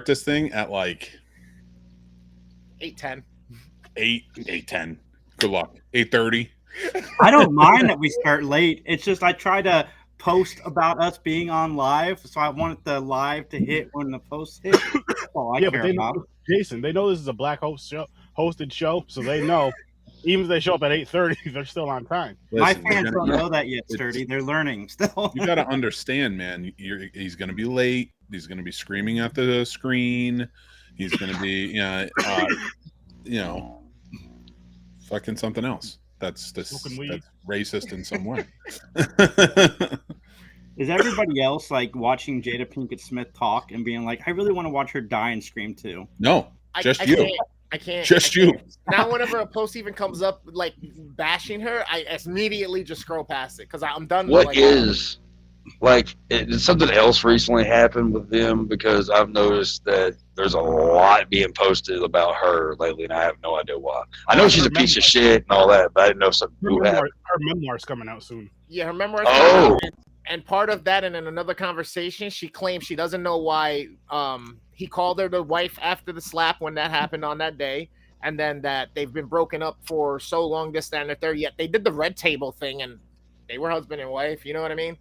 this thing at like 8:10. 8:10. Good luck. 8:30. I don't mind that we start late. It's just I try to post about us being on live, so I want the live to hit when the post hit. That's all I care about. Jason, they know this is a black hosted show, so they know even if they show up at 8:30, they're still on time. Listen, my fans don't know that yet, Sturdy. They're learning still. You got to understand, man. He's going to be late. He's going to be screaming at the screen. He's going to be, fucking something else. That's racist in some way. Is everybody else like watching Jada Pinkett Smith talk and being like, I really want to watch her die and scream too? No, just you. I can't. Just you. Now, whenever a post even comes up like bashing her, I immediately just scroll past it because I'm done. Did something else recently happened with them? Because I've noticed that there's a lot being posted about her lately, and I have no idea why. I know she's a piece of shit and all that, but I didn't know something new happened. Her memoir's coming out soon. Yeah, her memoir's coming out. And part of that, and in another conversation, she claims she doesn't know why he called her the wife after the slap when that happened on that day, and then that they've been broken up for so long, this, that, and the third. Yet they did the red table thing, and they were husband and wife. You know what I mean?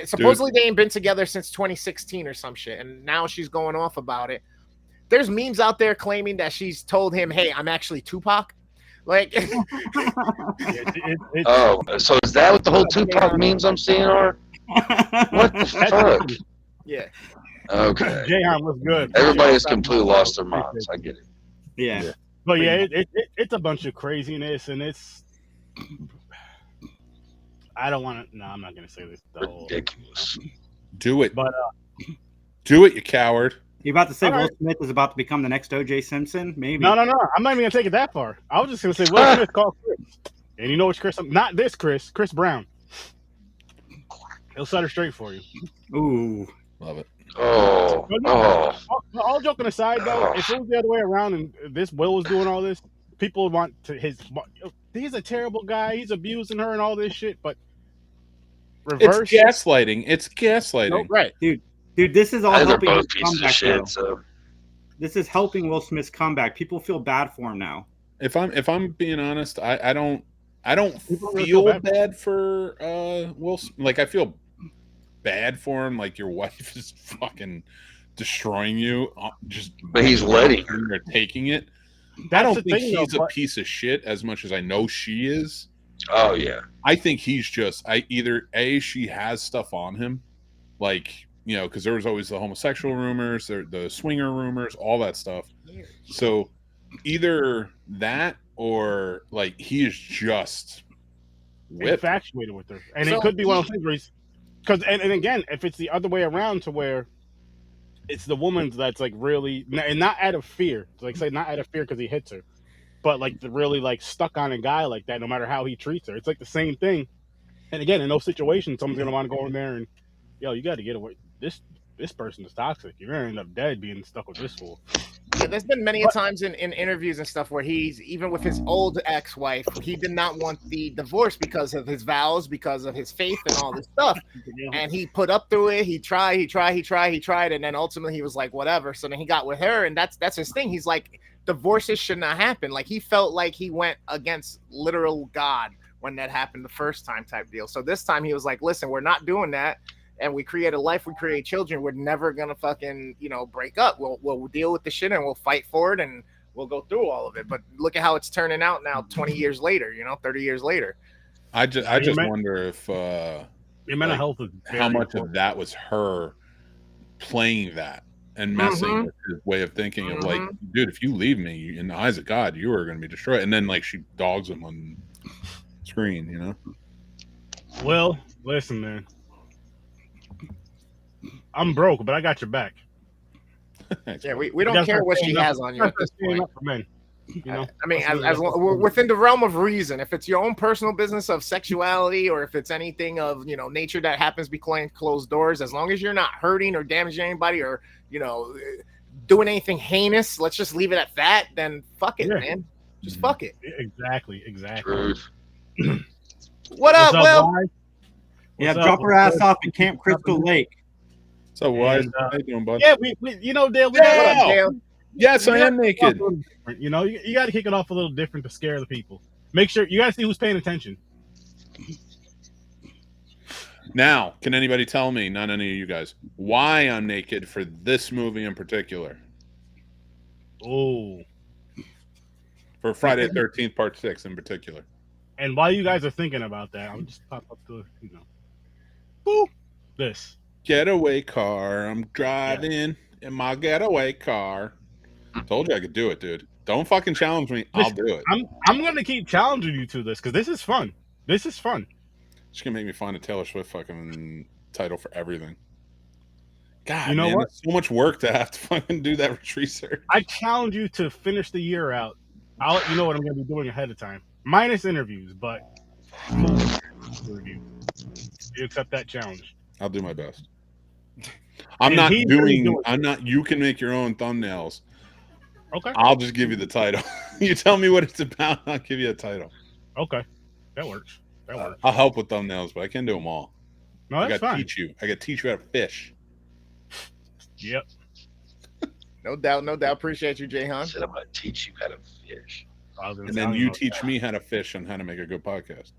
Supposedly they ain't been together since 2016 or some shit, and now she's going off about it. There's memes out there claiming that she's told him, "Hey, I'm actually Tupac." Like, so is that what the whole Tupac memes I'm seeing are? What the fuck? Yeah. Okay. Jayhan was good. Everybody has completely lost their minds. I get it. Yeah. But yeah, it's a bunch of craziness, and it's. I don't want to. No, I'm not going to say this. Ridiculous. Do it. But do it, you coward. You about to say Will Smith is about to become the next O.J. Simpson? Maybe. No. I'm not even going to take it that far. I was just going to say Will Smith called Chris. And you know which Chris? Not this Chris. Chris Brown. He'll set her straight for you. Ooh. Love it. All joking aside, though, if it was the other way around and this Will was doing all this, people would want to he's a terrible guy. He's abusing her and all this shit. But reverse. It's gaslighting. Oh, right. Dude, this is all helping his comeback. Shit, so. This is helping Will Smith's comeback. People feel bad for him now. If I'm being honest, I don't feel bad for Will. Like, I feel bad for him. Like, your wife is fucking destroying you. But he's letting her. You're taking it. I don't think he's a piece of shit as much as I know she is. Oh yeah. I think he's just she has stuff on him, like, because there was always the homosexual rumors, the swinger rumors, all that stuff. So either that or like he is just infatuated with her, and it could be one of those things where because and again, if it's the other way around to where it's the woman that's like really, and not out of fear, like say not out of fear because he hits her, but like really like stuck on a guy like that, no matter how he treats her. It's like the same thing. And again, in those situations, someone's gonna want to go in there and, yo, you got to get away. This person is toxic. You're gonna end up dead being stuck with this fool. Yeah, there's been many times in interviews and stuff where he's, even with his old ex-wife, he did not want the divorce because of his vows, because of his faith and all this stuff. And he put up through it. He tried, and then ultimately he was like, whatever. So then he got with her, and that's his thing. He's like, divorces should not happen. Like, he felt like he went against literal God when that happened the first time type deal. So this time he was like, listen, we're not doing that. And we create a life, we create children. We're never gonna fucking, break up. We'll deal with the shit and we'll fight for it and we'll go through all of it. But look at how it's turning out now, 20 years later, 30 years later. I just wonder if your mental health is how much of that was her playing that and messing with his way of thinking of like, dude, if you leave me in the eyes of God, you are gonna be destroyed. And then like she dogs him on screen, Well, listen, man. I'm broke, but I got your back. Yeah, we don't care what she has on you at this point. I mean, as we're within the realm of reason. If it's your own personal business of sexuality, or if it's anything of nature that happens behind closed doors, as long as you're not hurting or damaging anybody, or doing anything heinous, let's just leave it at that. Then fuck it, man. Just fuck it. Exactly. What up, Will? Yeah, drop her ass off at Camp Crystal Lake. So why? And, How you doing, bud? Yeah, we you know, Dale, we Dale! got What up, Dale? Yes, I am naked. You know, you got to kick it off a little different to scare the people. Make sure you got to see who's paying attention. Now, can anybody tell me, not any of you guys, why I'm naked for this movie in particular? Oh. For Friday the 13th, Part 6 in particular. And while you guys are thinking about that, I'll just pop up the, boop, this. Getaway car. I'm driving in my getaway car. Told you I could do it, dude. Don't fucking challenge me. I'll do it. I'm going to keep challenging you to this because this is fun. This is fun. It's going to make me find a Taylor Swift fucking title for everything. God, you know man, what? it's so much work to have to fucking do that research. I challenge you to finish the year out. I'll let you know what I'm going to be doing ahead of time. Minus interviews, but review. You accept that challenge? I'll do my best. I'm not doing. I'm not. You can make your own thumbnails. Okay. I'll just give you the title. You tell me what it's about. I'll give you a title. Okay, that works. That works. I'll help with thumbnails, but I can't do them all. No, I that's got to fine. teach you. I got to teach you how to fish. Yep. No doubt, no doubt. Appreciate you, I Jayhan. said I'm going to teach you how to fish. And then you teach me how to fish and how to make a good podcast.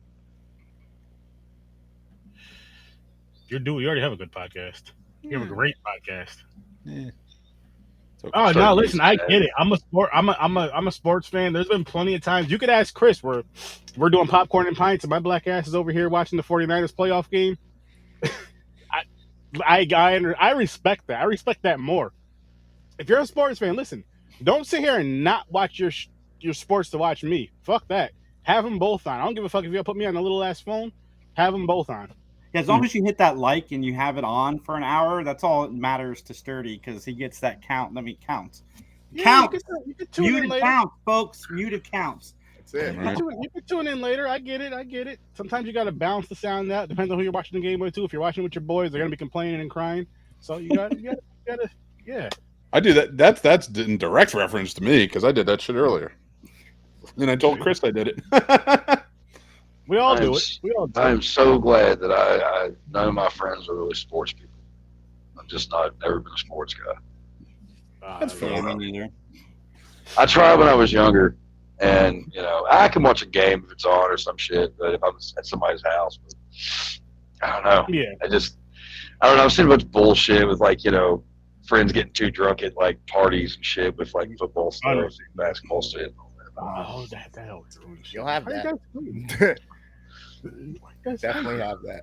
You already have a good podcast. You have a great podcast. Yeah. Okay. Oh no! Listen, I get it. I'm a sports fan. There's been plenty of times you could ask Chris. We're doing popcorn and pints, and my black ass is over here watching the 49ers playoff game. I respect that. I respect that more. If you're a sports fan, listen. Don't sit here and not watch your sports to watch me. Fuck that. Have them both on. I don't give a fuck if you put me on a little ass phone. Have them both on. Yeah, as long as you hit that like and you have it on for an hour, that's all that matters to Sturdy because he gets that count. Let me count. Count. You can tune in Muted later. counts, folks. Muted counts. That's it. Right. You can tune in later. I get it. Sometimes you got to balance the sound out. Depends on who you're watching the game with too. If you're watching with your boys, they're gonna be complaining and crying. So you gotta, yeah. I do that. That's in direct reference to me because I did that shit earlier. And I told Chris I did it. We all do it. We all do I it. am so glad that I none of my friends are really sports people. I'm just never been a sports guy. That's fair. Me neither. I tried when I was younger, and I can watch a game if it's on or some shit. But if I'm at somebody's house, I don't know. Yeah. I don't know. I've seen a bunch of bullshit with friends getting too drunk at parties and shit with football stuff, and basketball stuff. And all that. Oh, that helps. You'll have How you that. guys doing? Definitely have that.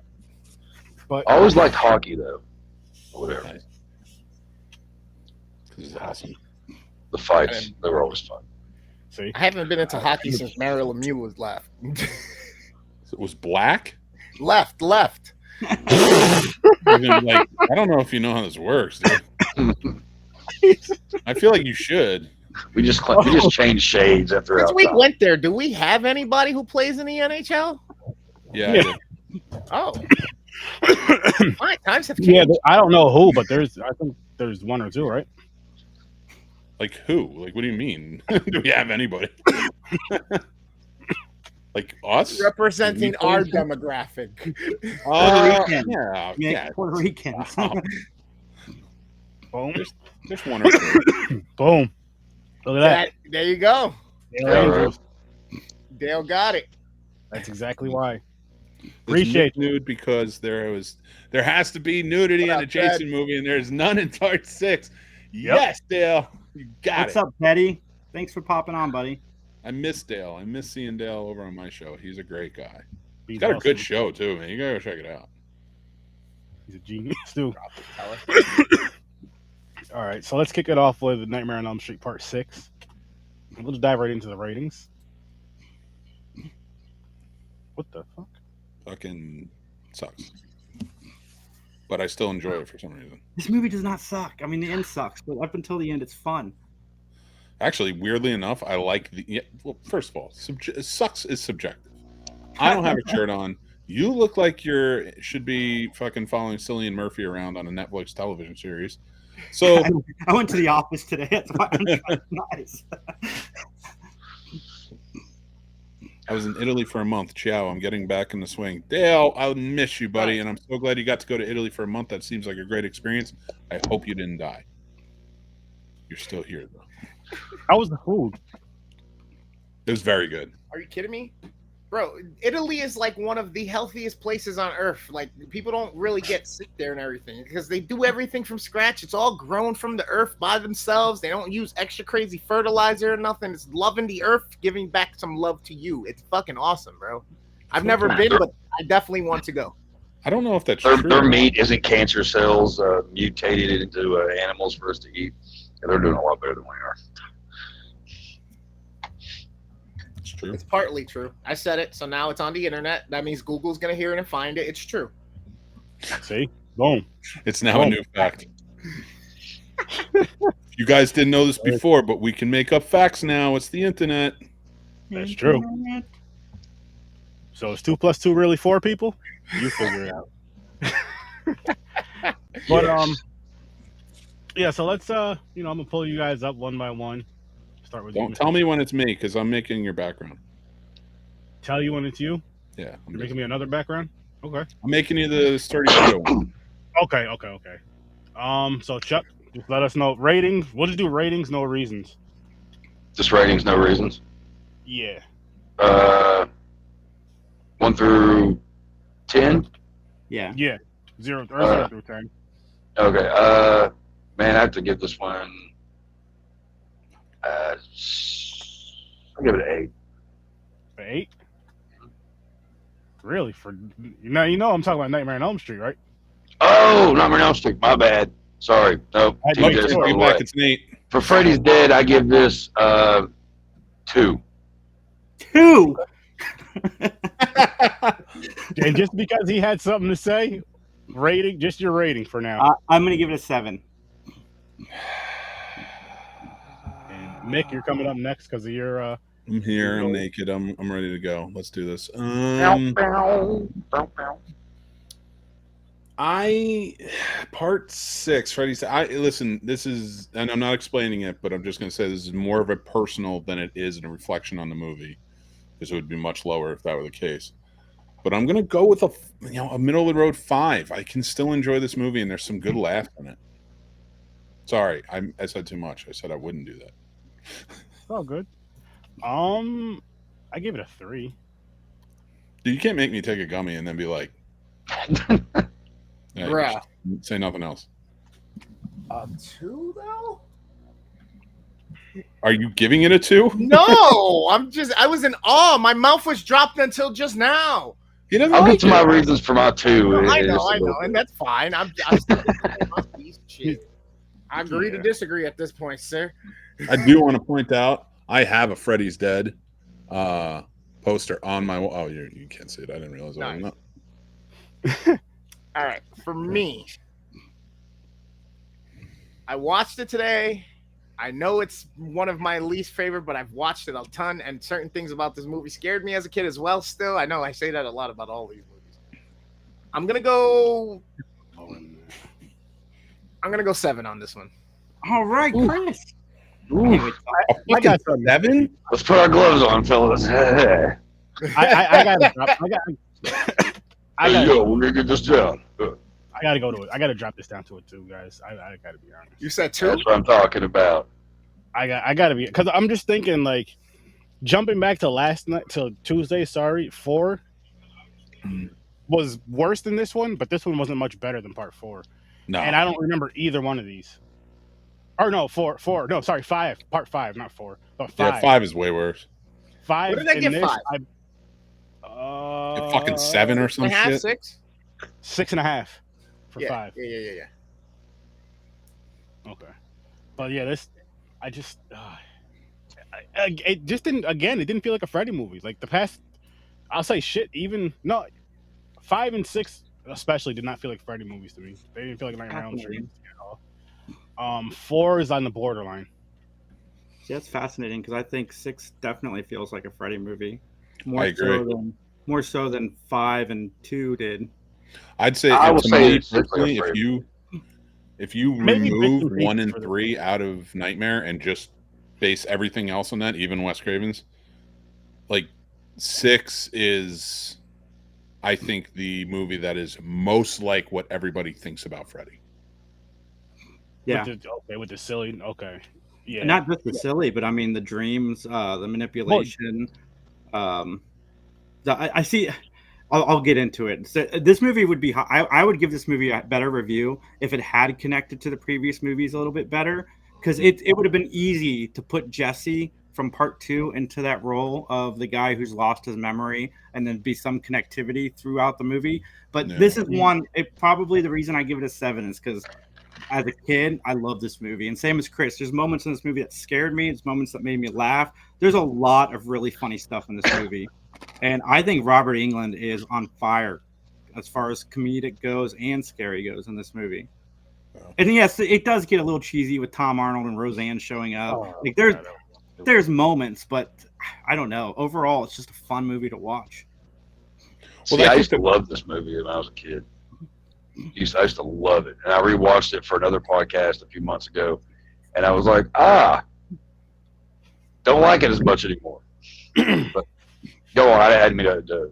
But I always liked hockey though. Whatever. Nice. This is awesome. The fights, they were always fun. see, I haven't been into hockey since Mario Lemieux was left. It was black. left. I don't know if you know how this works, dude. I feel like you should. We just changed shades after Since our we time. went there, do we have anybody who plays in the NHL? Yeah. Yeah. I did. Oh, my times have changed. yeah, I don't know who, but I think there's one or two, right? Like who? Like what do you mean? Do we have anybody? Like us? Representing our demographic. Puerto Rican. Yeah. Puerto Ricans. Boom. There's one or two. Boom. Look at that. There you go. Dale Yeah, Andrews. Dale got it. That's exactly why. It's Appreciate nude because there has to be nudity What in a up, Jason movie, and there's none in Part 6. Yes, Dale. You got What's it. up, Teddy? Thanks for popping on, buddy. I miss Dale. I miss seeing Dale over on my show. He's a great guy. He's He's got a awesome. good show too, man. You gotta go check it out. He's a genius too. All right, so let's kick it off with Nightmare on Elm Street Part 6. We'll just dive right into the ratings. What the fuck? Fucking sucks. But I still enjoy it for some reason. This movie does not suck. I mean, the end sucks, but up until the end, it's fun. Actually, weirdly enough, I like the. Yeah, well, first of all, sucks is subjective. I don't have a shirt on. You look like should be fucking following Cillian Murphy around on a Netflix television series. So I went to the office today. That's why I'm nice. I was in Italy for a month. Ciao, I'm getting back in the swing. Dale, I miss you, buddy, and I'm so glad you got to go to Italy for a month. That seems like a great experience. I hope you didn't die. You're still here, though. How was the food? It was very good. Are you kidding me? Bro, Italy is like one of the healthiest places on earth. Like, people don't really get sick there and everything because they do everything from scratch. It's all grown from the earth by themselves. They don't use extra crazy fertilizer or nothing. It's loving the earth, giving back some love to you. It's fucking awesome, bro. I've never been, but I definitely want to go. I don't know if that's true. Their meat isn't cancer cells mutated into animals for us to eat. And they're doing a lot better than we are. It's true. It's partly true. I said it, so now it's on the internet. That means Google's gonna hear it and find it. It's true. See? Boom. It's now a new fact. You guys didn't know this before, but we can make up facts now. It's the internet. That's true. So is 2 + 2 really 4 people? You figure it out. But yeah, so let's I'm gonna pull you guys up one by one. Start with Don't tell me when it's me, because I'm making your background. Tell you when it's you? Yeah. You're making me another background? Okay. I'm making you the sturdy photo one. Okay. So Chuck, just let us know ratings. We'll just do ratings, no reasons. Just ratings, no reasons. Yeah. 1 through 10. Yeah. 0 through 10. Okay. Man, I have to give this one. I'll give it an 8. 8? Really? I'm talking about Nightmare on Elm Street, right? Oh, Nightmare on Elm Street. My bad. Sorry. No. Back, it's an 8. For Freddy's Dead, I give this 2. 2. And just because he had something to say, just your rating for now. I'm gonna give it a 7. And Mick, you're coming up next because of your. I'm here. I'm naked. I'm ready to go. Let's do this. Part 6, Freddy's. Listen. This is, and I'm not explaining it, but I'm just going to say this is more of a personal than it is a reflection on the movie, because it would be much lower if that were the case. But I'm going to go with a middle of the road 5. I can still enjoy this movie, and there's some good laughs in it. Sorry, I said too much. I said I wouldn't do that. Oh, good. I give it a 3. Dude, you can't make me take a gummy and then be like, Bruh. Say nothing else. A 2 though? Are you giving it a 2? No, I was in awe. My mouth was dropped until just now. I'll get to my reasons for my 2. I know, and that's fine. I'm still my piece of shit. I agree to disagree at this point, sir. I do want to point out I have a Freddy's Dead poster on my wall. Oh, you can't see it. I didn't realize that. Nice. All right, for me, I watched it today. I know it's one of my least favorite, but I've watched it a ton, and certain things about this movie scared me as a kid as well. Still, I know I say that a lot about all these movies. I'm gonna go 7 on this one. All right, Chris. I got 7. Let's put our gloves on, fellas. I got We're gonna get this down. I gotta go to it. I gotta drop this down to it too, guys. I gotta be honest. You said 2? That's what I'm talking about. I gotta be, because I'm just thinking, like, jumping back to last night, to Tuesday. 4 was worse than this one, but this one wasn't much better than part 4. No, and I don't remember either one of these. Or no, 4. No, sorry, 5. Part 5, not 4. But 5. Yeah, 5 is way worse. 5. What did I give 5? Fucking 7 or some shit. 6? 6.5 for 5. Yeah. Okay, but yeah, it just didn't. Again, it didn't feel like a Freddy movie. Like the past, I'll say shit. 5 and 6 especially did not feel like Freddy movies to me. They didn't feel like Nightmare on Elm Street at all. 4 is on the borderline. See, that's fascinating because I think 6 definitely feels like a Freddy movie. I agree. More so than 5 and 2 did. I'd say, personally, if you remove 1 and 3 out of Nightmare and just base everything else on that, even Wes Craven's, like 6 is, I think, the movie that is most like what everybody thinks about Freddy. Yeah. With the silly. Okay. Yeah. Not just the silly, but I mean the dreams, the manipulation. I see. I'll get into it. So this movie would be. I would give this movie a better review if it had connected to the previous movies a little bit better, because it would have been easy to put Jesse from part 2 into that role of the guy who's lost his memory, and then be some connectivity throughout the movie. But this is one. Probably the reason I give it a 7 is because as a kid, I love this movie, and same as Chris. There's moments in this movie that scared me. There's moments that made me laugh. There's a lot of really funny stuff in this movie. And I think Robert Englund is on fire as far as comedic goes and scary goes in this movie. And yes, it does get a little cheesy with Tom Arnold and Roseanne showing up. Like there's moments, but I don't know. Overall, it's just a fun movie to watch. See, I used to love this movie when I was a kid. I used to love it. And I rewatched it for another podcast a few months ago. And I was like, don't like it as much anymore. But go on. I didn't mean to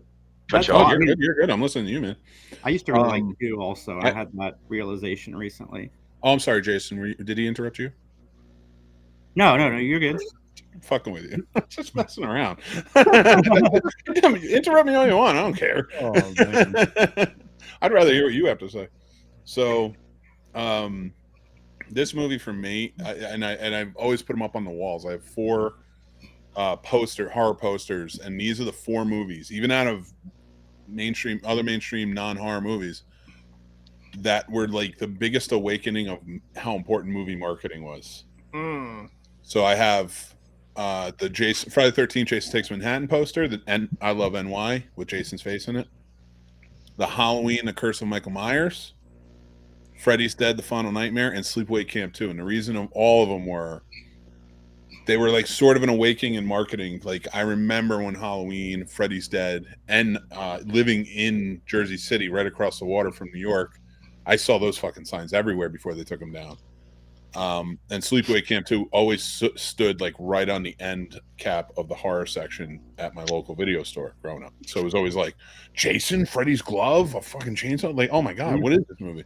cut you off. You're good. I'm listening to you, man. I used to really like 2 also. I had that realization recently. Oh, I'm sorry, Jason. Did he interrupt you? No, you're good. I'm fucking with you. Just messing around. Interrupt me all you want. I don't care. Oh, man. I'd rather hear what you have to say. So, this movie for me, I've always put them up on the walls. I have 4 horror posters, and these are the 4 movies, even out of other mainstream non-horror movies, that were like the biggest awakening of how important movie marketing was. So I have the Friday the 13th Jason Takes Manhattan poster, and I Love NY with Jason's face in it. The Halloween, The Curse of Michael Myers, Freddy's Dead, The Final Nightmare, and Sleepaway Camp 2. And the reason of all of them were, they were like sort of an awakening in marketing. Like I remember when Halloween, Freddy's Dead, and living in Jersey City, right across the water from New York, I saw those fucking signs everywhere before they took them down. And Sleepaway Camp 2 always stood like right on the end cap of the horror section at my local video store growing up. So it was always like, Jason, Freddy's glove, a fucking chainsaw. Like, oh my God, what is this movie?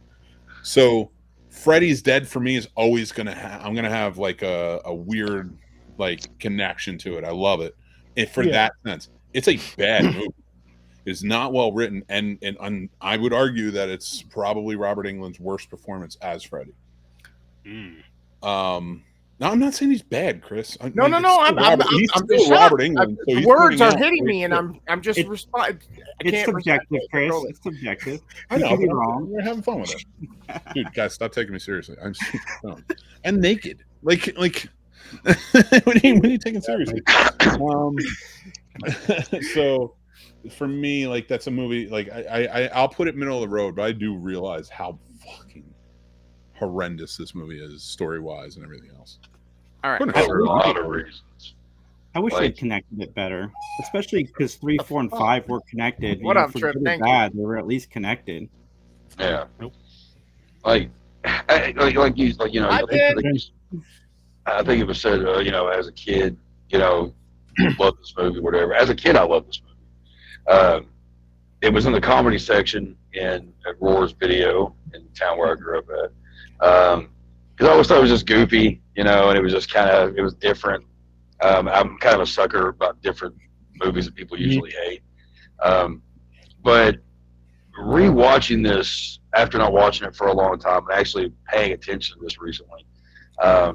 So Freddy's Dead for me is always going to have, I'm going to have like a weird like connection to it. I love it. And for that sense, it's a bad movie. It's not well written. And I would argue that it's probably Robert Englund's worst performance as Freddy. No, I'm not saying he's bad, Chris. No. I'm still Robert Englund. So words are hitting me, and I'm just responding. It's subjective, Chris. It's subjective. I know. But wrong. We're having fun with it, dude. Guys, stop taking me seriously. I'm and naked. Like what are you taking seriously? So for me, like that's a movie. Like I'll put it middle of the road, but I do realize how fucking horrendous this movie is, story wise and everything else. All right, for a lot of reasons. I wish they connected it better, especially because 3, 4, and 5 were connected. What up, Trip? Thank you. They were at least connected. Yeah. Like you, like, you know, I think it was said, you know, as a kid, you know, love this movie, whatever. As a kid, I loved this movie. It was in the comedy section at Roar's Video in the town where I grew up at. Because I always thought it was just goofy, you know, and it was just it was different. I'm kind of a sucker about different movies that people usually hate. But rewatching this after not watching it for a long time and actually paying attention to this recently, I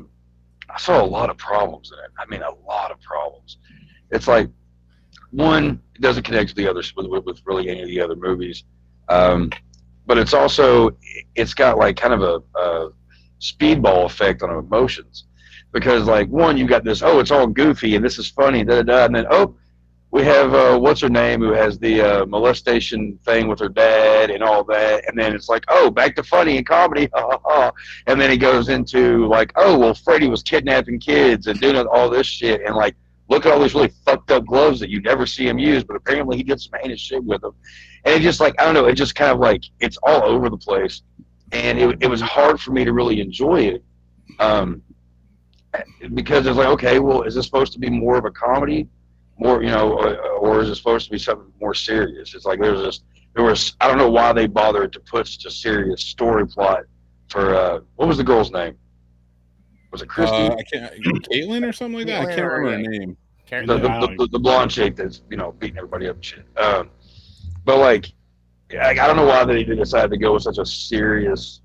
saw a lot of problems in it. I mean, a lot of problems. It's like, one, it doesn't connect to the others with really any of the other movies. But it's also, it's got like kind of a speedball effect on emotions. Because like, one, you got this, oh, it's all goofy and this is funny, and then, oh, we have, what's her name, who has the molestation thing with her dad and all that. And then it's like, oh, back to funny and comedy. And then he goes into like, oh, well, Freddy was kidnapping kids and doing all this shit. And like, look at all these really fucked up gloves that you never see him use, but apparently he did some heinous shit with them. And it just like, I don't know, it just kind of like, it's all over the place. And it was hard for me to really enjoy it. Because it's like, okay, well, is this supposed to be more of a comedy? more, or is it supposed to be something more serious? It's like there was I don't know why they bothered to put such a serious story plot for what was the girl's name? Was it Christy? I can't, Caitlin or something like that. I can't remember her name. The blonde chick that's beating everybody up and shit. But like, I don't know why they decided to go with such a serious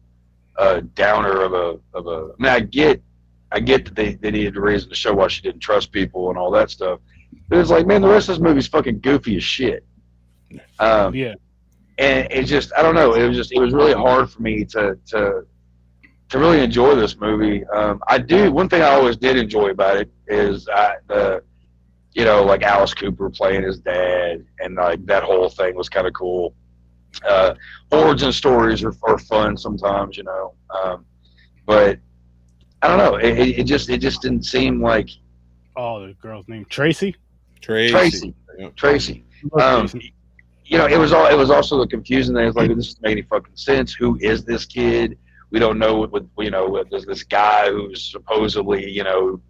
downer of a. I mean, I get that they needed a reason to show why she didn't trust people and all that stuff. But it's like, man, the rest of this movie's fucking goofy as shit. Yeah. And it just, I don't know. It was really hard for me to really enjoy this movie. One thing I always did enjoy about it is like Alice Cooper playing his dad, and like that whole thing was kind of cool. Origin stories are fun sometimes, but I don't know. It just didn't seem like. Oh, the girl's name Tracy. Tracy. It was also the confusing thing. It's like, this doesn't make any fucking sense. Who is this kid? We don't know what this guy who's supposedly,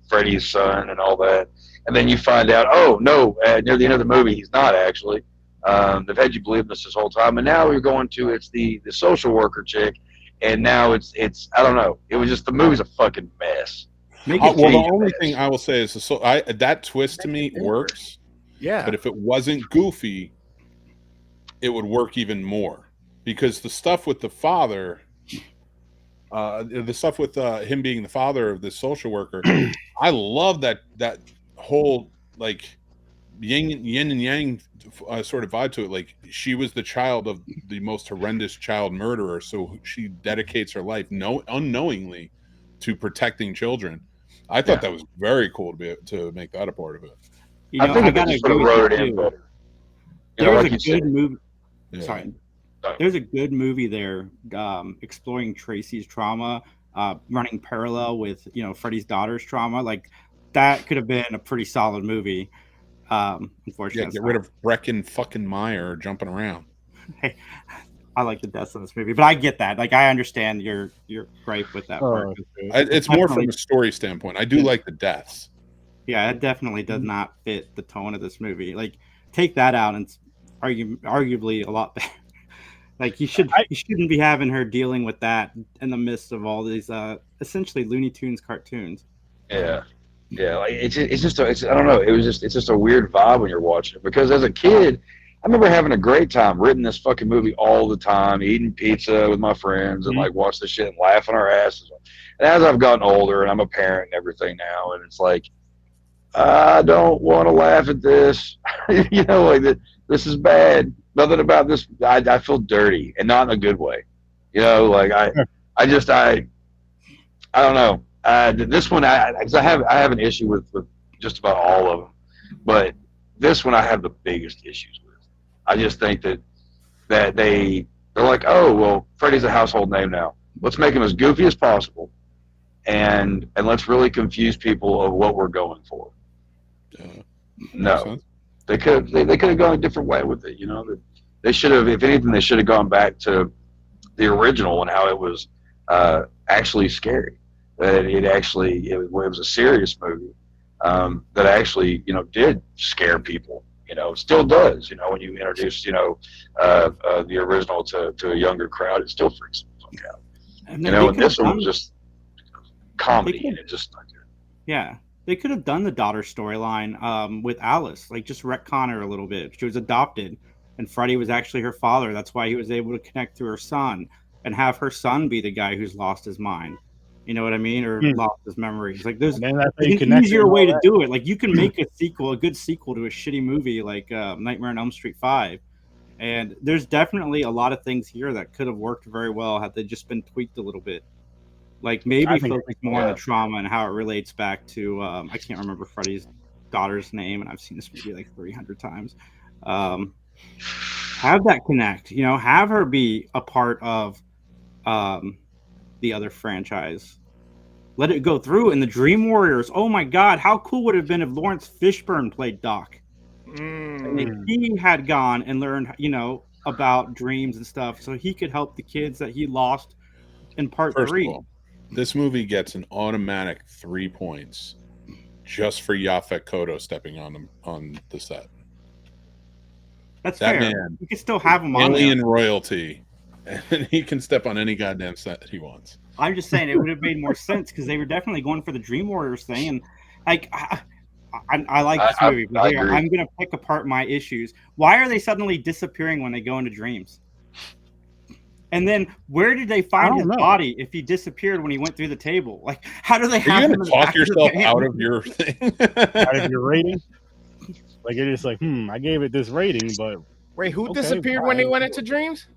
Freddy's son and all that. And then you find out, oh no, near the end of the movie, he's not actually. They've had you believe this whole time, and now we're going to it's the social worker chick, and now it's I don't know. It was just, the movie's a fucking mess. Well, the only thing I will say is that twist to me works. Yeah. But if it wasn't goofy, it would work even more, because the stuff with the father, him being the father of this social worker, I love that whole like yin and yang sort of vibe to it. Like, she was the child of the most horrendous child murderer, so she dedicates her life unknowingly to protecting children. I thought that was very cool to make that a part of it. I think I just wrote it in better. There's a good movie. Yeah. Sorry. There's a good movie there, exploring Tracy's trauma, running parallel with Freddy's daughter's trauma. Like, that could have been a pretty solid movie. Unfortunately, get rid of Brecken fucking Meyer jumping around. Hey, I like the deaths in this movie, but I get that. Like, I understand your gripe with that part. It's more from a story standpoint. I do like the deaths. Yeah, it definitely does not fit the tone of this movie. Like, take that out, and it's arguably a lot better. Like, you shouldn't be having her dealing with that in the midst of all these essentially Looney Tunes cartoons. Yeah, like it's I don't know. It's just a weird vibe when you're watching it, because as a kid, I remember having a great time reading this fucking movie all the time, eating pizza with my friends, and like watch this shit and laughing our asses off. And as I've gotten older, and I'm a parent and everything now, and it's like, I don't want to laugh at this. This is bad. Nothing about this. I feel dirty, and not in a good way. Like I don't know. This one, I have an issue with just about all of them, but this one I have the biggest issues with. I just think that they're like, oh well, Freddy's a household name now. Let's make him as goofy as possible, and let's really confuse people of what we're going for. No, they could have gone a different way with it. They should have, if anything, they should have gone back to the original and how it was actually scary. That it was a serious movie that actually did scare people. Still does. When you introduce the original to a younger crowd, it still freaks them the fuck out. And this one was just comedy, and it just not good. Yeah. They could have done the daughter storyline with Alice, like just retcon her a little bit. She was adopted, and Freddy was actually her father. That's why he was able to connect to her son, and have her son be the guy who's lost his mind. You know what I mean? Or lost his memories. Like, there's an easier way to do it. Like, you can make a good sequel to a shitty movie like Nightmare on Elm Street 5. And there's definitely a lot of things here that could have worked very well had they just been tweaked a little bit. Like, maybe focus more on the trauma and how it relates back to, I can't remember Freddy's daughter's name, and I've seen this movie like 300 times. Have that connect, have her be a part of the other franchise. Let it go through. And the Dream Warriors, oh my God, how cool would it have been if Lawrence Fishburne played Doc? If he had gone and learned, about dreams and stuff, so he could help the kids that he lost in part 3. This movie gets an automatic 3 points just for Yaphet Kotto stepping on the set. That's that fair. man. You can still have him on Alien there. royalty, and he can step on any goddamn set that he wants. I'm just saying it would have made more sense because they were definitely going for the Dream Warriors thing, and like I like this movie, but here, I'm going to pick apart my issues. Why are they suddenly disappearing when they go into dreams? And then where did they find his body if he disappeared when he went through the table? Like, how do they have him? Are you going to talk yourself out of your thing? Out of your rating? Like, you're just like, I gave it this rating, but... Wait, who disappeared when they went into dreams?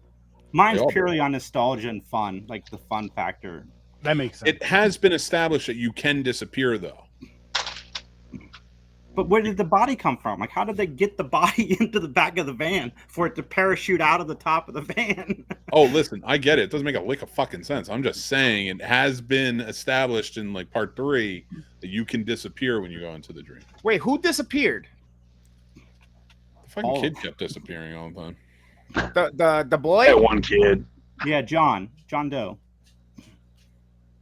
Mine's purely on nostalgia and fun, like the fun factor. That makes sense. It has been established that you can disappear, though. But where did the body come from? Like, how did they get the body into the back of the van for it to parachute out of the top of the van? Oh, listen, I get it. It doesn't make a lick of fucking sense. I'm just saying it has been established in like part 3 that you can disappear when you go into the dream. Wait, who disappeared? The fucking kid kept disappearing all the time. The boy? That one kid. Yeah, John Doe.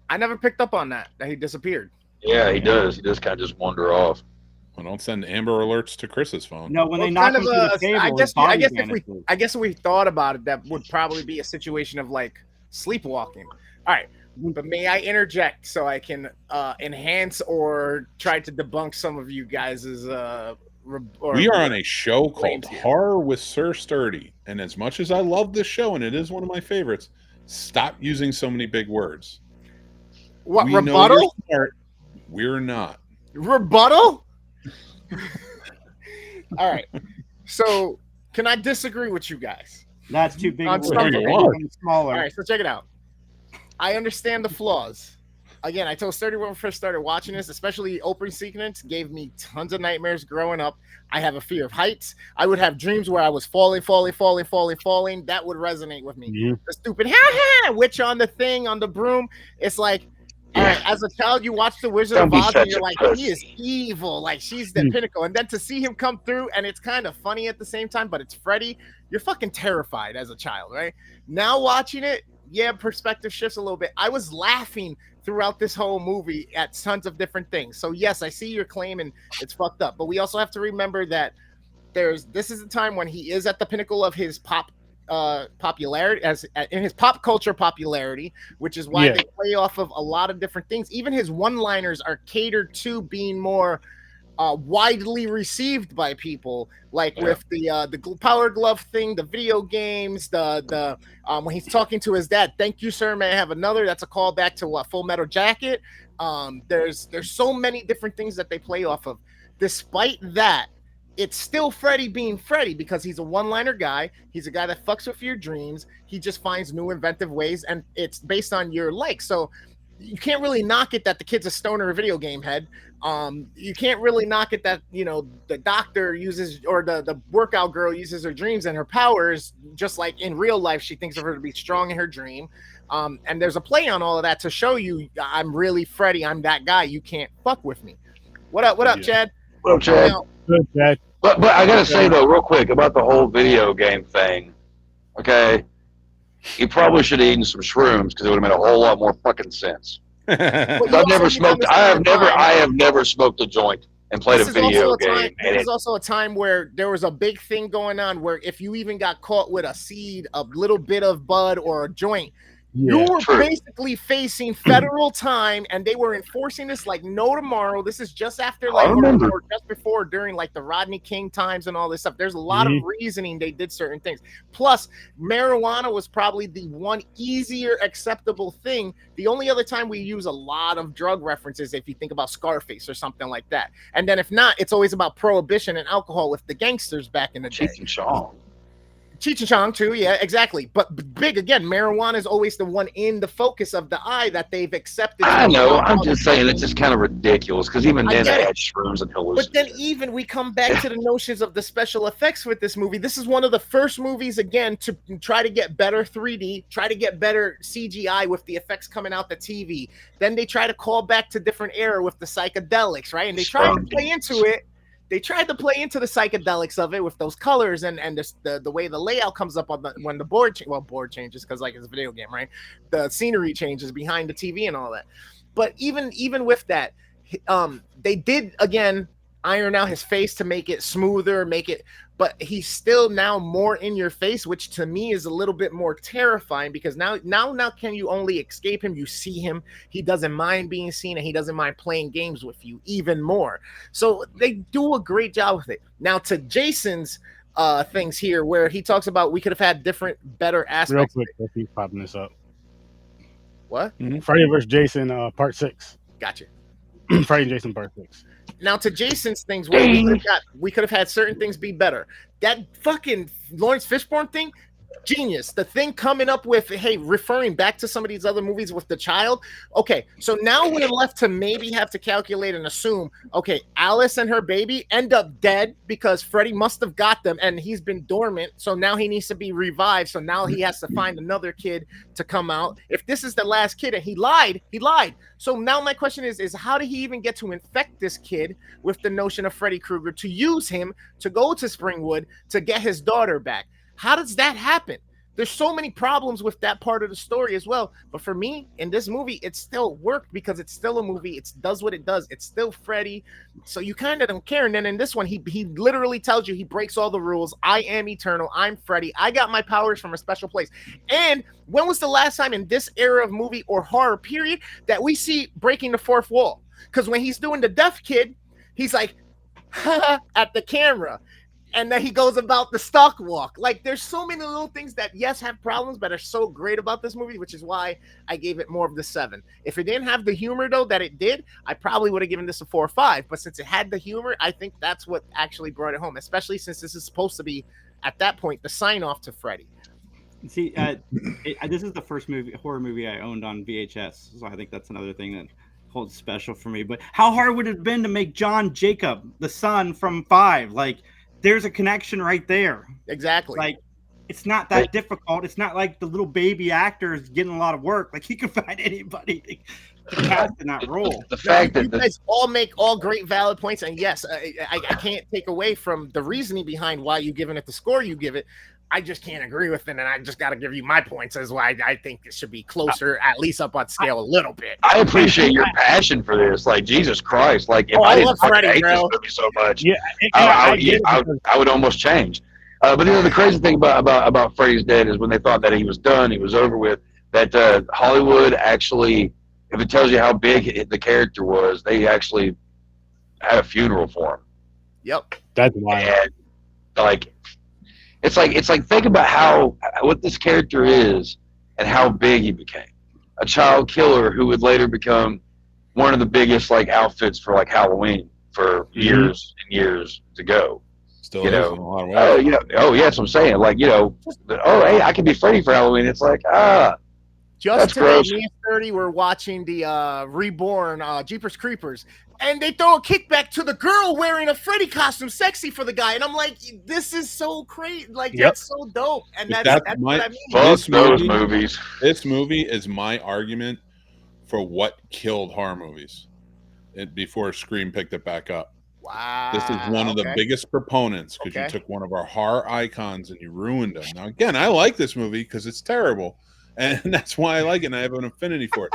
I never picked up on that he disappeared. Yeah, he does. He does kind of just wander off. Well, don't send Amber Alerts to Chris's phone. No, when they knock him to the table, I guess if we thought about it, that would probably be a situation of like sleepwalking. All right, but may I interject so I can enhance or try to debunk some of you guys'? We are on a show called Horror with Sir Sturdy, and as much as I love this show and it is one of my favorites, stop using so many big words. What, rebuttal? We're not. Rebuttal? All right. So, can I disagree with you guys? That's too big. Smaller. All right, so check it out. I understand the flaws. Again, I told Sturdy when we first started watching this, especially opening sequence, gave me tons of nightmares growing up. I have a fear of heights. I would have dreams where I was falling. That would resonate with me. Mm-hmm. The stupid witch on the thing, on the broom. It's like, all right, as a child, you watch The Wizard of Oz and you're like, he is evil. Like, she's the pinnacle. And then to see him come through, and it's kind of funny at the same time, but it's Freddy, you're fucking terrified as a child, right? Now watching it, perspective shifts a little bit. I was laughing throughout this whole movie at tons of different things. So yes, I see your claim and it's fucked up, but we also have to remember that this is the time when he is at the pinnacle of his popularity, as in his pop culture popularity, which is why they play off of a lot of different things. Even his one-liners are catered to being more widely received by people, like with the Power Glove thing, the video games, the when he's talking to his dad, thank you sir, may I have another? That's a callback to Full Metal Jacket. There's so many different things that they play off of. Despite that, it's still Freddy being Freddy because he's a one-liner guy. He's a guy that fucks with your dreams. He just finds new inventive ways, and it's based on your likes. So you can't really knock it that the kid's a stoner video game head. You can't really knock it that, the doctor uses, or the workout girl uses her dreams and her powers, just like in real life, she thinks of her to be strong in her dream. And there's a play on all of that to show you, I'm really Freddy. I'm that guy. You can't fuck with me. What up, Chad? What up, Chad? Good, Chad. But I gotta say though, real quick about the whole video game thing. Okay, he probably should have eaten some shrooms because it would have made a whole lot more fucking sense. I've never smoked. I have never smoked a joint and played a video game. It was also a time where there was a big thing going on where if you even got caught with a seed, a little bit of bud or a joint, you were basically facing federal time, and they were enforcing this like no tomorrow. This is just after just before, during like the Rodney King times and all this stuff. There's a lot of reasoning they did certain things. Plus, marijuana was probably the one easier acceptable thing. The only other time we use a lot of drug references, if you think about Scarface or something like that. And then if not, it's always about prohibition and alcohol with the gangsters back in the day. Cheech and Chong too, yeah, exactly. But big again, marijuana is always the one in the focus of the eye that they've accepted. I know. I'm just saying it's just kind of ridiculous because even then they had shrooms and hallucinogens. But then even we come back to the notions of the special effects with this movie. This is one of the first movies again to try to get better 3D, try to get better CGI with the effects coming out the TV. Then they try to call back to different era with the psychedelics, right? And they try to play into it. They tried to play into the psychedelics of it with those colors and the way the layout comes up on when the board changes, because like it's a video game, right? The scenery changes behind the TV and all that. But even with that, they did again iron out his face to make it smoother, but he's still now more in your face, which to me is a little bit more terrifying because now can you only escape him? You see him, he doesn't mind being seen, and he doesn't mind playing games with you even more. So they do a great job with it. Now to Jason's things here, where he talks about we could have had different, better aspects. Real quick, he's popping this up. What? Freddy vs. Jason, Part 6. Gotcha. Freddy and Jason Part 6. Now to Jason's things where we could have had certain things be better. That fucking Lawrence Fishburne thing, genius. The thing coming up with, hey, referring back to some of these other movies with the child. Okay, so now we're left to maybe have to calculate and assume, okay, Alice and her baby end up dead because Freddy must have got them and he's been dormant. So now he needs to be revived. So now he has to find another kid to come out. If this is the last kid and he lied. So now my question is how did he even get to infect this kid with the notion of Freddy Krueger to use him to go to Springwood to get his daughter back? How does that happen? There's so many problems with that part of the story as well. But for me, in this movie, it still worked because it's still a movie. It does what it does. It's still Freddy. So you kind of don't care. And then in this one, he literally tells you he breaks all the rules. I am eternal. I'm Freddy. I got my powers from a special place. And when was the last time in this era of movie or horror period that we see breaking the fourth wall? Because when he's doing the deaf kid, he's like, at the camera. And then he goes about the stalk walk. Like, there's so many little things that, yes, have problems, but are so great about this movie, which is why I gave it more of the 7. If it didn't have the humor, though, that it did, I probably would have given this a 4 or 5. But since it had the humor, I think that's what actually brought it home, especially since this is supposed to be, at that point, the sign-off to Freddy. See, this is the first horror movie I owned on VHS, so I think that's another thing that holds special for me. But how hard would it have been to make John Jacob, the son from 5, like... There's a connection right there. Exactly. Like, it's not that difficult. It's not like the little baby actor is getting a lot of work. Like, he can find anybody to cast in that role. The fact that you guys all make all great valid points, and yes, I can't take away from the reasoning behind why you giving it the score you give it. I just can't agree with it, and I just got to give you my points as why I think it should be closer, at least up on scale a little bit. I appreciate your passion for this. Like, Jesus Christ! Like, if I didn't fucking hate this movie so much, I would almost change. But the crazy thing about Freddy's Dead is when they thought that he was done, he was over with. That Hollywood actually, if it tells you how big the character was, they actually had a funeral for him. Yep, that's wild. And like. It's like think about what this character is and how big he became. A child killer who would later become one of the biggest like outfits for like Halloween for years and years to go. Still, you know, that's what I'm saying. Like, you know, hey, I can be Freddy for Halloween. It's like, just that's today, gross. me and 30 were watching the Reborn Jeepers Creepers, and they throw a kickback to the girl wearing a Freddy costume, sexy for the guy, and I'm like, this is so crazy, like that's so dope, and that's what I mean. Fuck those movies. This movie is my argument for what killed horror movies before Scream picked it back up. Wow, this is one of the biggest proponents because you took one of our horror icons and you ruined them. Now, again, I like this movie because it's terrible. And that's why I like it, and I have an affinity for it.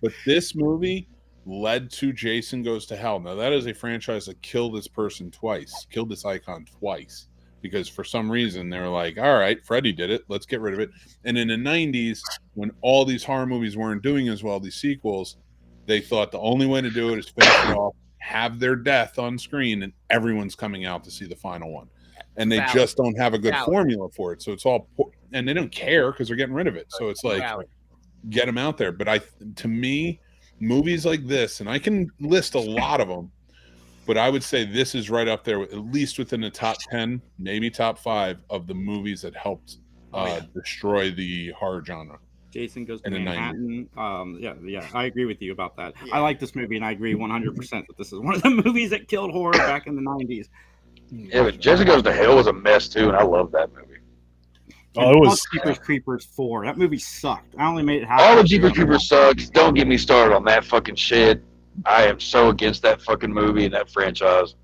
But this movie led to Jason Goes to Hell. Now, that is a franchise that killed this person twice, killed this icon twice, because for some reason they were like, all right, Freddy did it, let's get rid of it. And in the 90s, when all these horror movies weren't doing as well, these sequels, they thought the only way to do it is finish it off, have their death on screen, and everyone's coming out to see the final one. And they just don't have a good formula for it. So it's all, and they don't care because they're getting rid of it. So it's like, get them out there. But to me, movies like this, and I can list a lot of them, but I would say this is right up there, at least within the top 10, maybe top 5 of the movies that helped destroy the horror genre. Jason Goes to Manhattan. Yeah, I agree with you about that. I like this movie, and I agree 100% that this is one of the movies that killed horror back in the 90s. Yeah, but Jason Goes to Hell was a mess too, and I love that movie. Oh, it was Jeepers Creepers 4. That movie sucked. I only made it half. All the Jeepers Creepers sucks. Don't get me started on that fucking shit. I am so against that fucking movie and that franchise.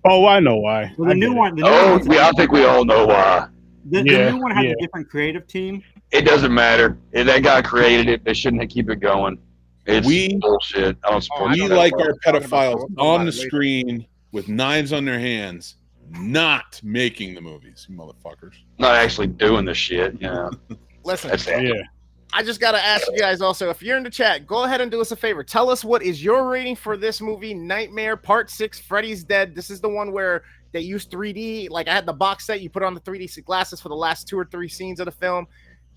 Oh, I know why. Well, the new one. I think we all know why. The new one had a different creative team. It doesn't matter. If that guy created it, they shouldn't keep it going. It's bullshit. I don't support We it. like our Talking about pedophiles that. on the Later. screen with knives on their hands, not making the movies, you motherfuckers. Not actually doing the shit, you know. Listen, That's it. Yeah. I just gotta ask you guys also, if you're in the chat, go ahead and do us a favor. Tell us what is your rating for this movie, Nightmare Part 6, Freddy's Dead. This is the one where they use 3D. Like, I had the box set. You put on the 3D glasses for the last 2 or 3 scenes of the film.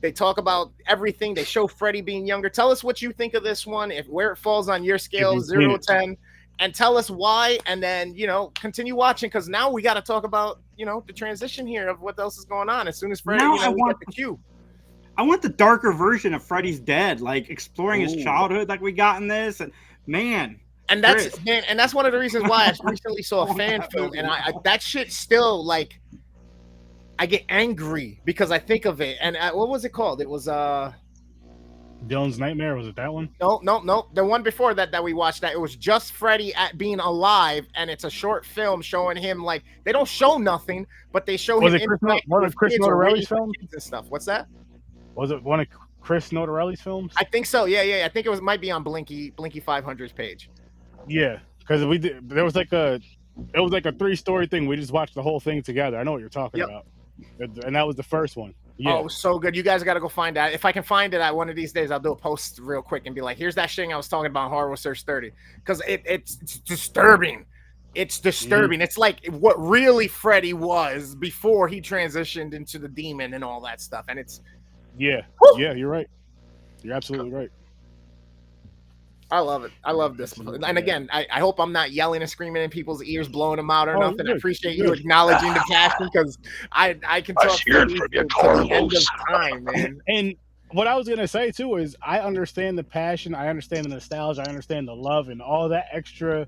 They talk about everything. They show Freddy being younger. Tell us what you think of this one, where it falls on your scale, 0 to 10, and tell us why, and then, continue watching, because now we got to talk about, the transition here of what else is going on. As soon as Freddy, we get the cue. I want the darker version of Freddy's Dead, like exploring his childhood, like we got in this, and man. And that's one of the reasons why I recently saw a fan film, and I that shit still, like, I get angry because I think of it. And what was it called? It was Dylan's Nightmare. Was it that one? No. The one before that we watched, that it was just Freddy being alive, and it's a short film showing him, like, they don't show nothing, but they show him. Was it one of Chris Notarelli's films and stuff? What's that? Was it one of Chris Notarelli's films? I think so. Yeah. I think it might be on Blinky 500's page. Yeah, because there was like a 3-story thing. We just watched the whole thing together. I know what you're talking about, and that was the first one. Yeah. Oh, so good. You guys got to go find that. If I can find it one of these days, I'll do a post real quick and be like, here's that thing I was talking about, Horror with Sir Sturdy, because it's disturbing. It's disturbing. It's like what really Freddy was before he transitioned into the demon and all that stuff. And it's yeah, you're right. You're absolutely right. I love it. I love this. And again, I hope I'm not yelling and screaming in people's ears, blowing them out or nothing. I appreciate you acknowledging the passion, because I can talk to the end of time, man. And what I was going to say, too, is I understand the passion. I understand the nostalgia. I understand the love and all that extra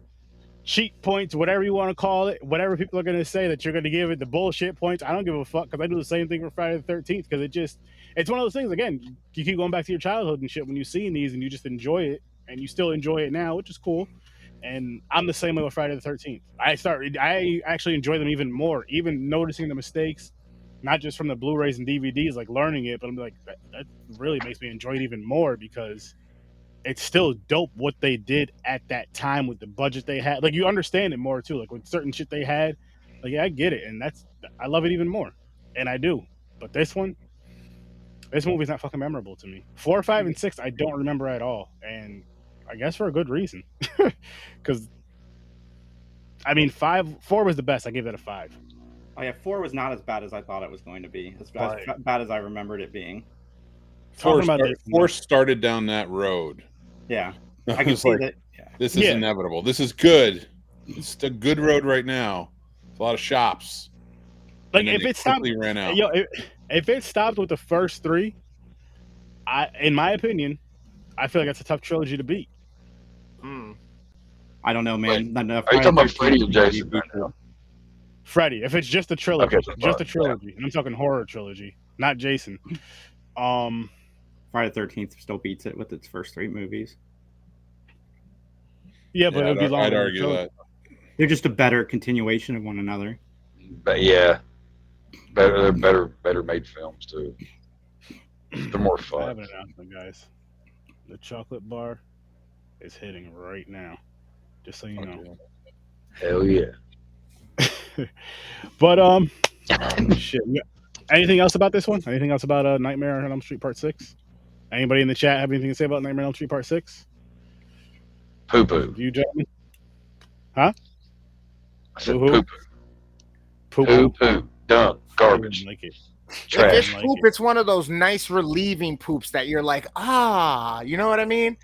cheat points, whatever you want to call it, whatever people are going to say that you're going to give it, the bullshit points. I don't give a fuck, because I do the same thing for Friday the 13th, because it's one of those things, again, you keep going back to your childhood and shit when you see these and you just enjoy it. And you still enjoy it now, which is cool. And I'm the same way with Friday the 13th. I actually enjoy them even more, even noticing the mistakes, not just from the Blu-rays and DVDs, like learning it, but I'm like, that really makes me enjoy it even more, because it's still dope what they did at that time with the budget they had. Like, you understand it more too. Like, with certain shit they had, like, yeah, I get it, and I love it even more, and I do. But this movie's not fucking memorable to me. 4, 5, and 6, I don't remember at all, and I guess for a good reason. Because, I mean, 4 was the best. I gave that a 5. Oh yeah, 4 was not as bad as I thought it was going to be. As bad as I remembered it being. 4 started down that road. Yeah, I can see that. Yeah. This is inevitable. This is good. It's a good road right now. It's a lot of shops. Like, if it stopped, ran out. If it stopped with the first 3, in my opinion, I feel like that's a tough trilogy to beat. I don't know, man. Are you talking about Freddy or Jason? Freddy. If it's just a trilogy, just a trilogy, and I'm talking horror trilogy, not Jason. Friday the 13th still beats it with its first 3 movies. Yeah, but it would be longer. I'd argue that they're just a better continuation of one another. But yeah, they're better made films too. They're more fun. I have an announcement, guys. The chocolate bar is hitting right now. Just so you know. Hell yeah. But shit. Anything else about this one? Anything else about Nightmare on Elm Street Part 6? Anybody in the chat have anything to say about Nightmare on Elm Street Part 6? Poo poo. You, gentlemen? Huh? I said poo poo. Poo poo. Dumb. Garbage. Like it. If it's poop, it's one of those nice relieving poops that you're like, you know what I mean?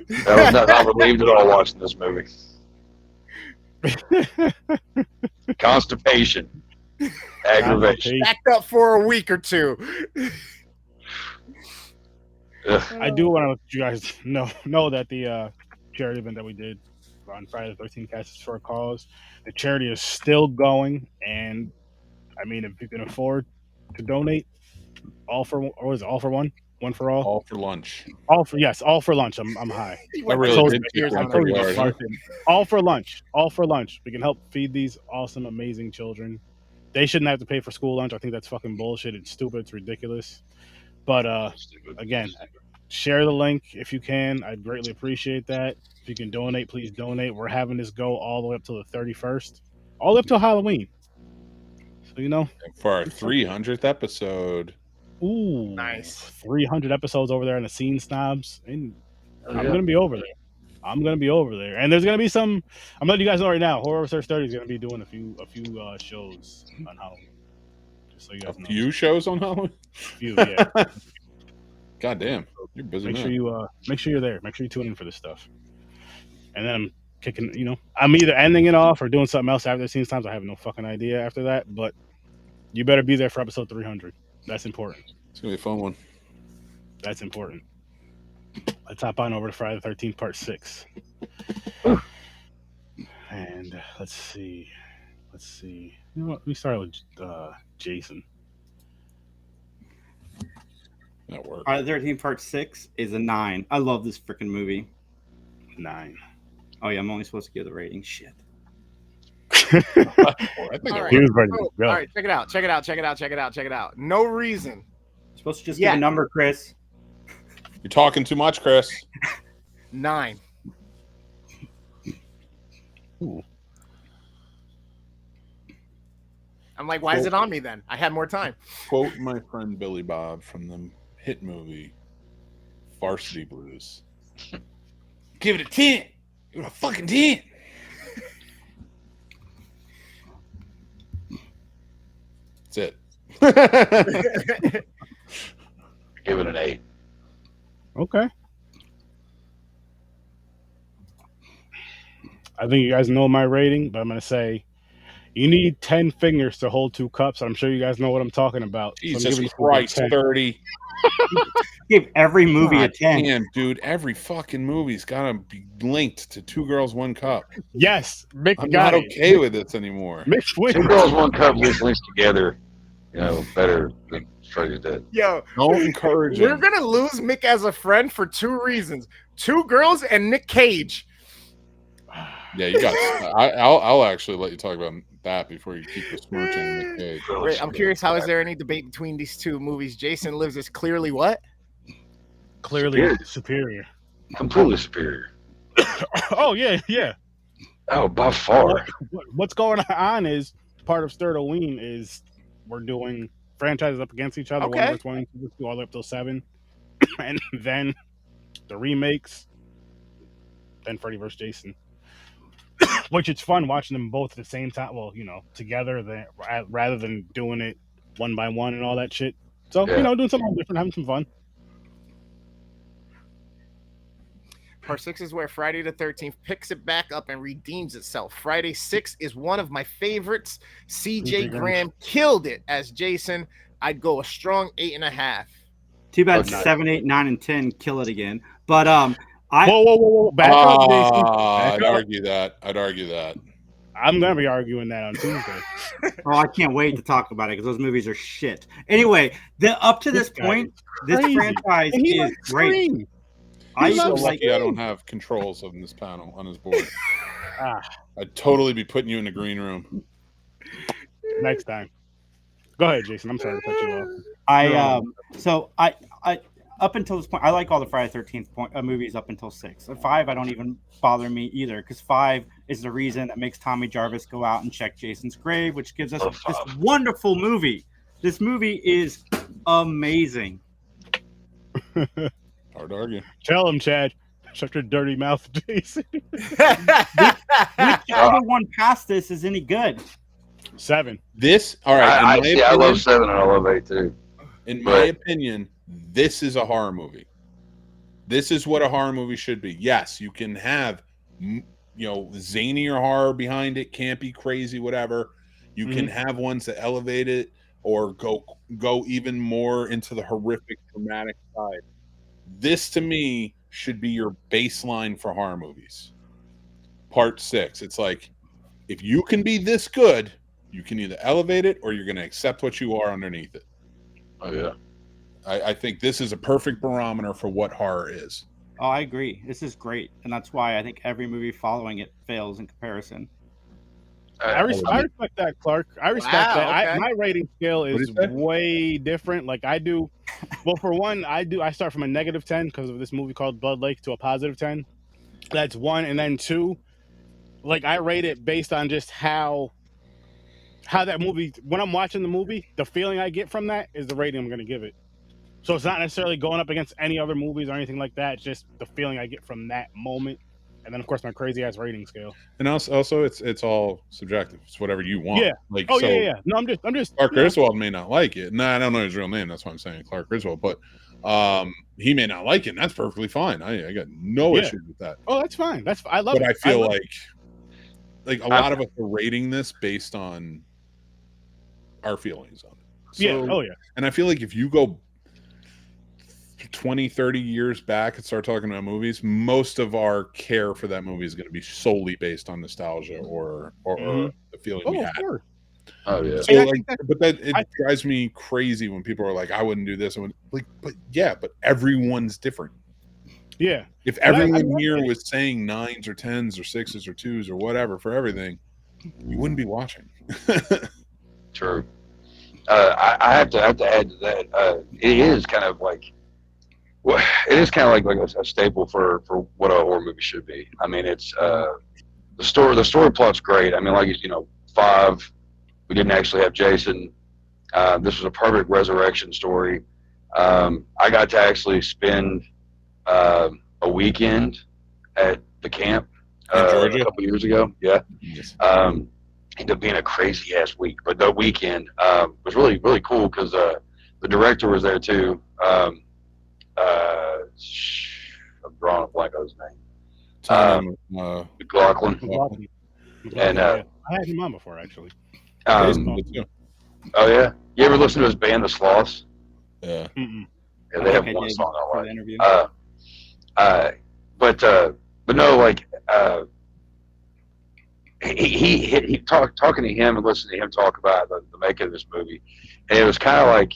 That was not relieved at all watching this movie. Constipation. Aggravation. Backed up for a week or 2. I do want to let you guys know that the charity event that we did on Friday the 13th, Cast for a Cause, the charity is still going, and I mean, if you can afford to donate, all for one, or is it all for one? One for all? All for lunch. All for lunch. I'm high. I really did all for lunch. All for lunch. We can help feed these awesome, amazing children. They shouldn't have to pay for school lunch. I think that's fucking bullshit. It's stupid. It's ridiculous. But again, share the link if you can. I'd greatly appreciate that. If you can donate, please donate. We're having this go all the way up till the 31st, all the way up till Halloween. So, And for our 300th episode. Ooh, nice. 300 episodes over there in the Scene Snobs. And I'm going to be over there. I'm going to be over there. And there's going to be some, I'm letting you guys know right now, Horror with Sir Sturdy is going to be doing a few shows on Halloween. Just so you guys know. A few shows on Halloween? A few, yeah. God damn. You're busy. Make sure you're there. Make sure you tune in for this stuff. And then I'm kicking, I'm either ending it off or doing something else after the Scene Snobs. I have no fucking idea after that, but you better be there for episode 300. That's important. It's going to be a fun one. That's important. Let's hop on over to Friday the 13th, part 6. And let's see. You know what? We start with Jason. That works. Friday the 13th, part 6 is a 9. I love this freaking movie. 9. Oh, yeah, I'm only supposed to give the rating. Shit. All He was ready to all go. right, check it out. No reason. You're supposed to just give a number, Chris. You're talking too much, Chris. 9. Ooh. I'm like, why is it on me then? I had more time. Quote my friend Billy Bob from the hit movie Varsity Blues. Give it a 10. Give it a fucking 10. That's it. Give it an 8. Okay. I think you guys know my rating, but I'm going to say you need 10 fingers to hold 2 cups. I'm sure you guys know what I'm talking about. Jesus Christ, 30. Give every movie a 10. Damn, dude, every fucking movie's got to be linked to 2 Girls, 1 Cup. Yes. Mick I'm got not it. okay with this anymore. Mick 2 Girls, 1 Cup gets links together, better than Freddy's Dead. Yo, Don't encourage we're him. gonna lose Mick as a friend for 2 reasons: 2 girls and Nick Cage. Yeah, you got. I'll actually let you talk about that before you keep besmirching Nick Cage. Wait, I'm curious. How is there any debate between these 2 movies? Jason Lives is clearly what? Clearly superior. Completely superior. Oh, yeah. Oh, by far. What's going on is part of Sturdoween is we're doing franchises up against each other. Okay. 1 versus 1, 2 versus 2, all the way up till 7. And then the remakes, then Freddy vs. Jason. Which it's fun watching them both at the same time. Well, together rather than doing it one by one and all that shit. So, doing something different, having some fun. Part 6 is where Friday the 13th picks it back up and redeems itself. Friday 6 is one of my favorites. CJ Graham killed it as Jason. I'd go a strong 8.5. Too bad 7, 8, 9, and 10 kill it again. But Whoa! Back up, Jason. I'd argue that. I'm gonna be arguing that on Tuesday. Oh, I can't wait to talk about it because those movies are shit. Anyway, up to this point, this franchise is great. I'm so lucky I don't have controls on this panel on his board. I'd totally be putting you in the green room. Next time. Go ahead, Jason. I'm sorry to cut you off. I up until this point, I like all the Friday 13th movies up until 6. 5, I don't even bother me either because 5 is the reason that makes Tommy Jarvis go out and check Jason's grave, which gives us this wonderful movie. This movie is amazing. Hard to argue. Tell him, Chad. Shut your dirty mouth, Jason. Whichever one past this is any good. 7. All right. I love 7 and I love 8 too. In my opinion, this is a horror movie. This is what a horror movie should be. Yes, you can have, zanier horror behind it, campy, crazy, whatever. You can have ones that elevate it or go even more into the horrific, dramatic side. This, to me, should be your baseline for horror movies. Part 6. It's like, if you can be this good, you can either elevate it or you're going to accept what you are underneath it. Oh, yeah. I think this is a perfect barometer for what horror is. Oh, I agree. This is great. And that's why I think every movie following it fails in comparison. I respect that, Clark. I respect that. Okay. My rating scale is way different. Like I do Well, for one, I start from a -10 because of this movie called Blood Lake to a +10. That's one, and then two, like I rate it based on just how that movie. When I'm watching the movie, the feeling I get from that is the rating I'm going to give it. So it's not necessarily going up against any other movies or anything like that. It's just the feeling I get from that moment, and then of course my crazy ass rating scale. And also it's all subjective. It's whatever you want. Yeah. Like, Oh so yeah. No, I'm just. Clark Griswold may not like it. No, I don't know his real name. That's why I'm saying Clark Griswold. But he may not like it, and that's perfectly fine. I got no issues with that. Oh, that's fine. I love it. But I feel like a lot of us are rating this based on our feelings on it. So, yeah. Oh yeah. And I feel like if you go 20, 30 years back and start talking about movies, most of our care for that movie is going to be solely based on nostalgia or the feeling we had. Sure. Oh yeah. So but it drives me crazy when people are like, I wouldn't do this. But everyone's different. Yeah. If everyone here was saying 9s or 10s or 6s or 2s or whatever for everything, you wouldn't be watching. True. I have to add to that. It is kind of like, it is kind of like a staple for what a horror movie should be. I mean, it's the story plot's great. I mean, like 5, we didn't actually have Jason. This was a perfect resurrection story. I got to actually spend a weekend at the camp a couple years ago. Yeah. Yes. Ended up being a crazy ass week, but the weekend was really, really cool because the director was there too. I'm drawing a blank on his name. McLaughlin. And I had him on before actually. Oh yeah, you ever listen to his band, the Sloths? Yeah. Yeah, they have one song I like. But no, like he talking to him and listening to him talk about the making of this movie, and it was kind of like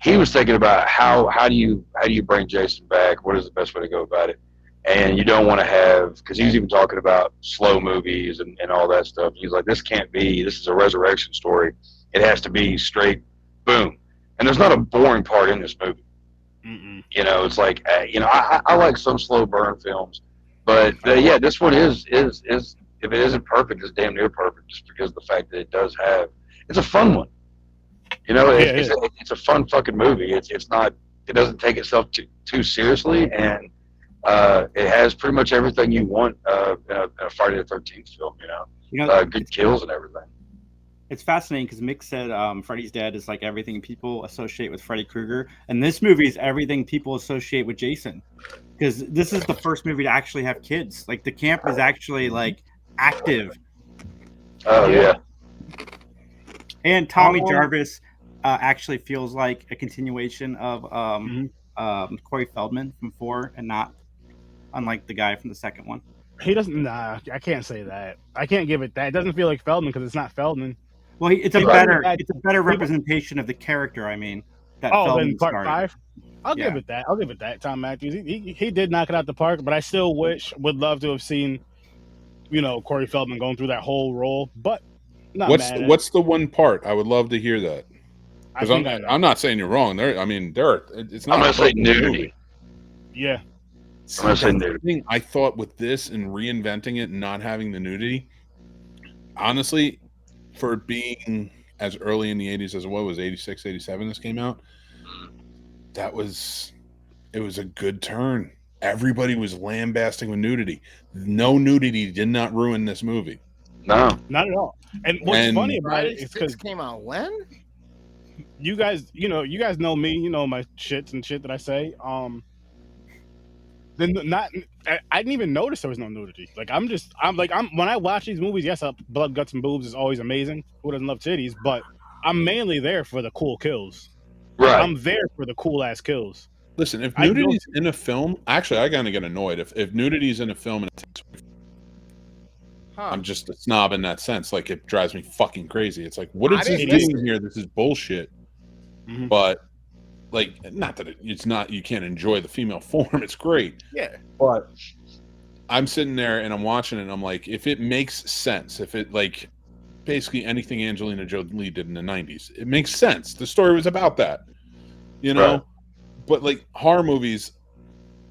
he was thinking about how do you bring Jason back? What is the best way to go about it? And you don't want to have, because he was even talking about slow movies and all that stuff. He's like, this can't be. This is a resurrection story. It has to be straight, boom. And there's not a boring part in this movie. It's like I like some slow burn films, but yeah, this one is if it isn't perfect, it's damn near perfect, just because of the fact that it's a fun one. It's a fun fucking movie. It's not. It doesn't take itself too seriously, and it has pretty much everything you want in a Friday the 13th film. Good kills and everything. It's fascinating because Mick said Freddy's Dead is like everything people associate with Freddy Krueger, and this movie is everything people associate with Jason, because this is the first movie to actually have kids. Like the camp is actually like active. Oh yeah. And Tommy Jarvis actually feels like a continuation of Corey Feldman from 4, and not unlike the guy from the second one. He doesn't. Nah, I can't say that. I can't give it that. It doesn't feel like Feldman because it's not Feldman. Well, it's a better representation of the character. I mean, that then part 5. I'll give it that. I'll give it that. Tom Matthews, he did knock it out the park, but I still would love to have seen, Corey Feldman going through that whole role. But what's the one part? I would love to hear that. Because I'm not saying you're wrong. It's not. I'm gonna say nudity. Yeah. I'm gonna say nudity. I thought with this and reinventing it and not having the nudity, honestly, for it being as early in the 80s as it was 86, 87 this came out, it was a good turn. Everybody was lambasting with nudity. No nudity did not ruin this movie. No. Not at all. And what's funny about it is because came out when? You guys know me, my shits and shit that I say. Then I didn't even notice there was no nudity. When I watch these movies, yes, blood, guts, and boobs is always amazing. Who doesn't love titties? But I'm mainly there for the cool kills. Right. I'm there for the cool ass kills. Listen, if nudity's in a film, actually, I kind of get annoyed if nudity's in a film and it takes. I'm just a snob in that sense. Like, it drives me fucking crazy. It's like, what is this doing here? This is bullshit. But not that it's not, you can't enjoy the female form. It's great. Yeah. But I'm sitting there and I'm watching it and I'm like, if it makes sense, if it basically anything Angelina Jolie did in the 90s, it makes sense. The story was about that. Right. But like horror movies,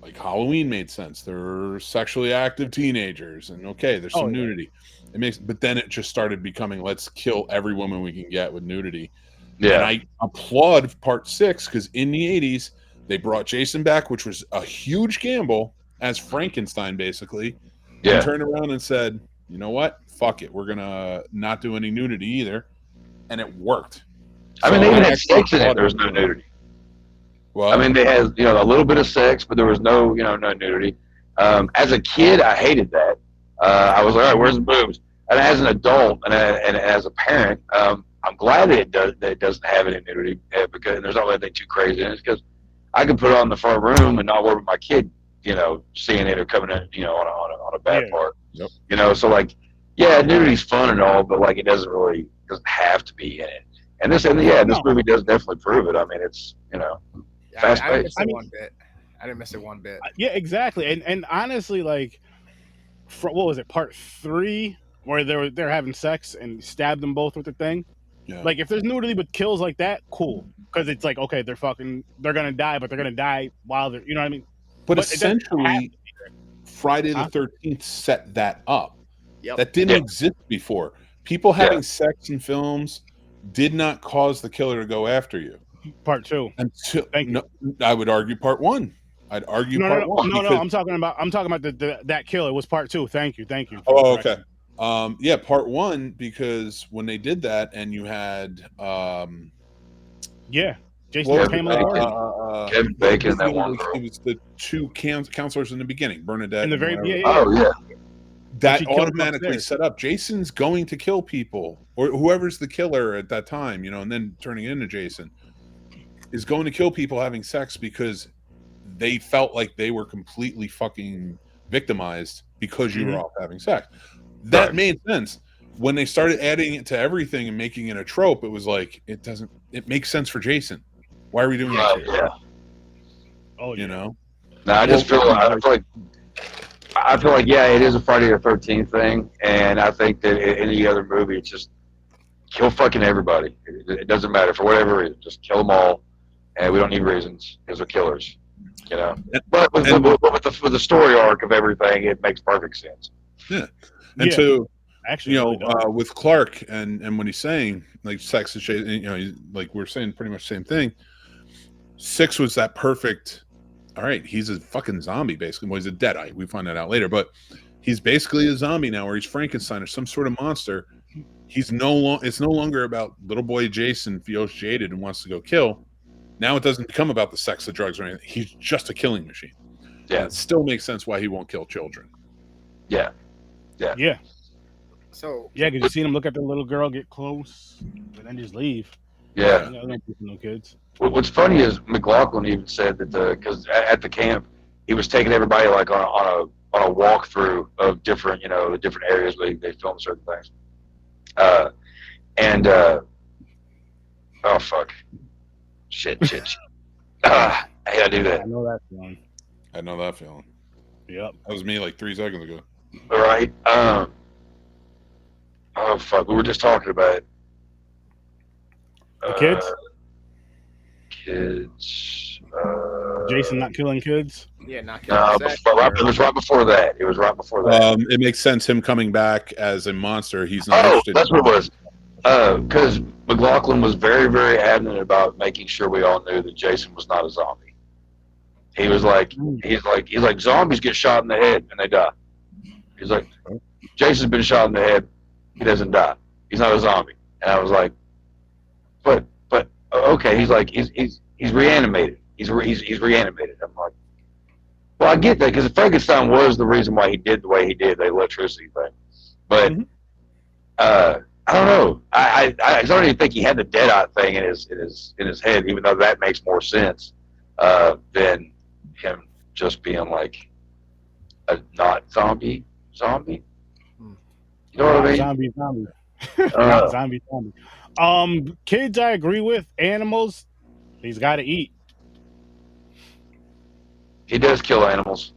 like Halloween made sense. They're sexually active teenagers, and okay, there's some nudity. It makes, but then it just started becoming let's kill every woman we can get with nudity. Yeah. And I applaud Part 6 because in the 80s they brought Jason back, which was a huge gamble as Frankenstein, basically. Yeah. And turned around and said, you know what? Fuck it. We're gonna not do any nudity either, and it worked. I mean, they even had sex in it. There was no nudity. Well, I mean, they had a little bit of sex, but there was no no nudity. As a kid, I hated that. I was like, all right, where's the boobs? And as an adult and as a parent, I'm glad that it doesn't have any nudity because there's not anything too crazy in it. Because I could put it on the front room and not worry about my kid, seeing it or coming in, on a bad part. Yep. So like, yeah, nudity's fun and all, but like it doesn't have to be in it. And this movie does definitely prove it. I mean, it's fast paced. I didn't miss it one bit. Yeah, exactly. And honestly, like, what was it, Part 3, where they're having sex and stabbed them both with the thing? Yeah. Like, if there's nudity with kills like that, cool, because it's like, okay, they're gonna die, but they're gonna die while they're, you know what I mean? But essentially, Friday the 13th set that up. Yep. That didn't exist before. People having sex in films did not cause the killer to go after you. Part 2. Until I would argue Part 1. I'd argue Part 1. No, I'm talking about that killer was Part 2. Thank you. Oh, okay. Yeah, Part 1, because when they did that, and you had Jason Pamela Kevin Bacon, that one girl. It was the two counselors in the beginning, Bernadette. In the very Oh yeah. That automatically set up Jason's going to kill people, or whoever's the killer at that time, and then turning into Jason is going to kill people having sex because they felt like they were completely fucking victimized because you were off having sex. That made sense. When they started adding it to everything and making it a trope, it was like it makes sense for Jason. Why are we doing that? Yeah. Oh, No, I feel like it is a Friday the 13th thing, and I think that in any other movie, it's just kill fucking everybody. It doesn't matter for whatever reason, just kill them all, and we don't need reasons because they're killers. But with the story arc of everything, it makes perfect sense. Yeah, and so actually, with Clark and what he's saying, like sex is, like we're saying pretty much the same thing. 6 was that perfect. All right, he's a fucking zombie basically. Well, he's a deadite. We find that out later, but he's basically a zombie now, or he's Frankenstein or some sort of monster. It's no longer about little boy Jason feels jaded and wants to go kill. Now it doesn't become about the sex, the drugs, or anything. He's just a killing machine. Yeah, and it still makes sense why he won't kill children. Yeah. So because you seen him look at the little girl, get close, and then just leave. Yeah. No kids. What's funny is McLaughlin even said that because at the camp he was taking everybody like on a walkthrough of different the different areas where they film certain things. Oh fuck, shit. I gotta do that. I know that feeling. Yep. That was me like 3 seconds ago. All right. Oh fuck, we were just talking about it. The kids. Kids. Jason not killing kids. Yeah, not killing. It was right before that. It makes sense him coming back as a monster. He's not. Oh, that's what it was. Because McLaughlin was very, very adamant about making sure we all knew that Jason was not a zombie. He was like, he's like, zombies get shot in the head and they die. He's like, Jason's been shot in the head, he doesn't die. He's not a zombie. And I was like, but okay. He's like, he's reanimated. He's reanimated. I'm like, well, I get that because Frankenstein was the reason why he did the way he did, the electricity thing. But I don't know. I don't even think he had the deadite thing in his head, even though that makes more sense than him just being like a not zombie. You know what I mean? Zombie. Kids, I agree with. Animals, he's got to eat. He does kill animals.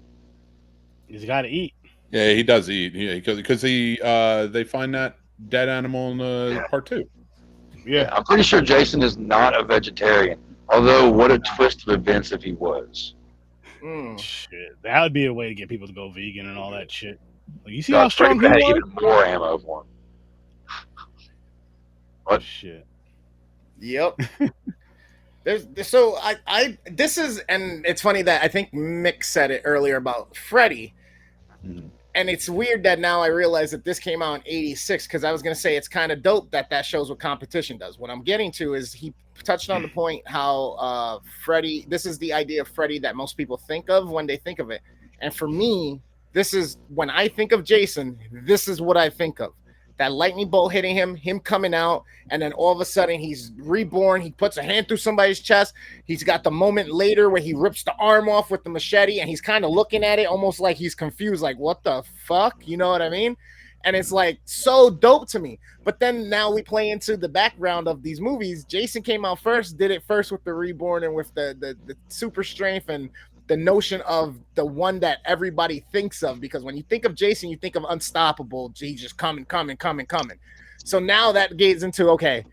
He's got to eat. Yeah, he does eat. Yeah, because they find that dead animal in part 2. Yeah, I'm pretty sure Jason is not a vegetarian. Although, what a twist of events if he was. Shit, that would be a way to get people to go vegan and all that shit. Like, you see God, how strong he Freddy was? had even more ammo for him. What? Shit. Yep. So this is, and it's funny that I think Mick said it earlier about Freddy. And it's weird that now I realize that this came out in 86, because I was going to say it's kind of dope that shows what competition does. What I'm getting to is he touched on the point how Freddy, this is the idea of Freddy that most people think of when they think of it. And for me, this is, when I think of Jason, this is what I think of. That lightning bolt hitting him coming out, and then all of a sudden he's reborn. He puts a hand through somebody's chest. He's got the moment later where he rips the arm off with the machete, and he's kind of looking at it almost like he's confused, like, what the fuck? You know what I mean? And it's like so dope to me. But then now we play into the background of these movies. Jason came out first, did it first with the reborn and with the super strength and the notion of the one that everybody thinks of, because when you think of Jason, you think of unstoppable. He's just coming. So now that gets into, okay,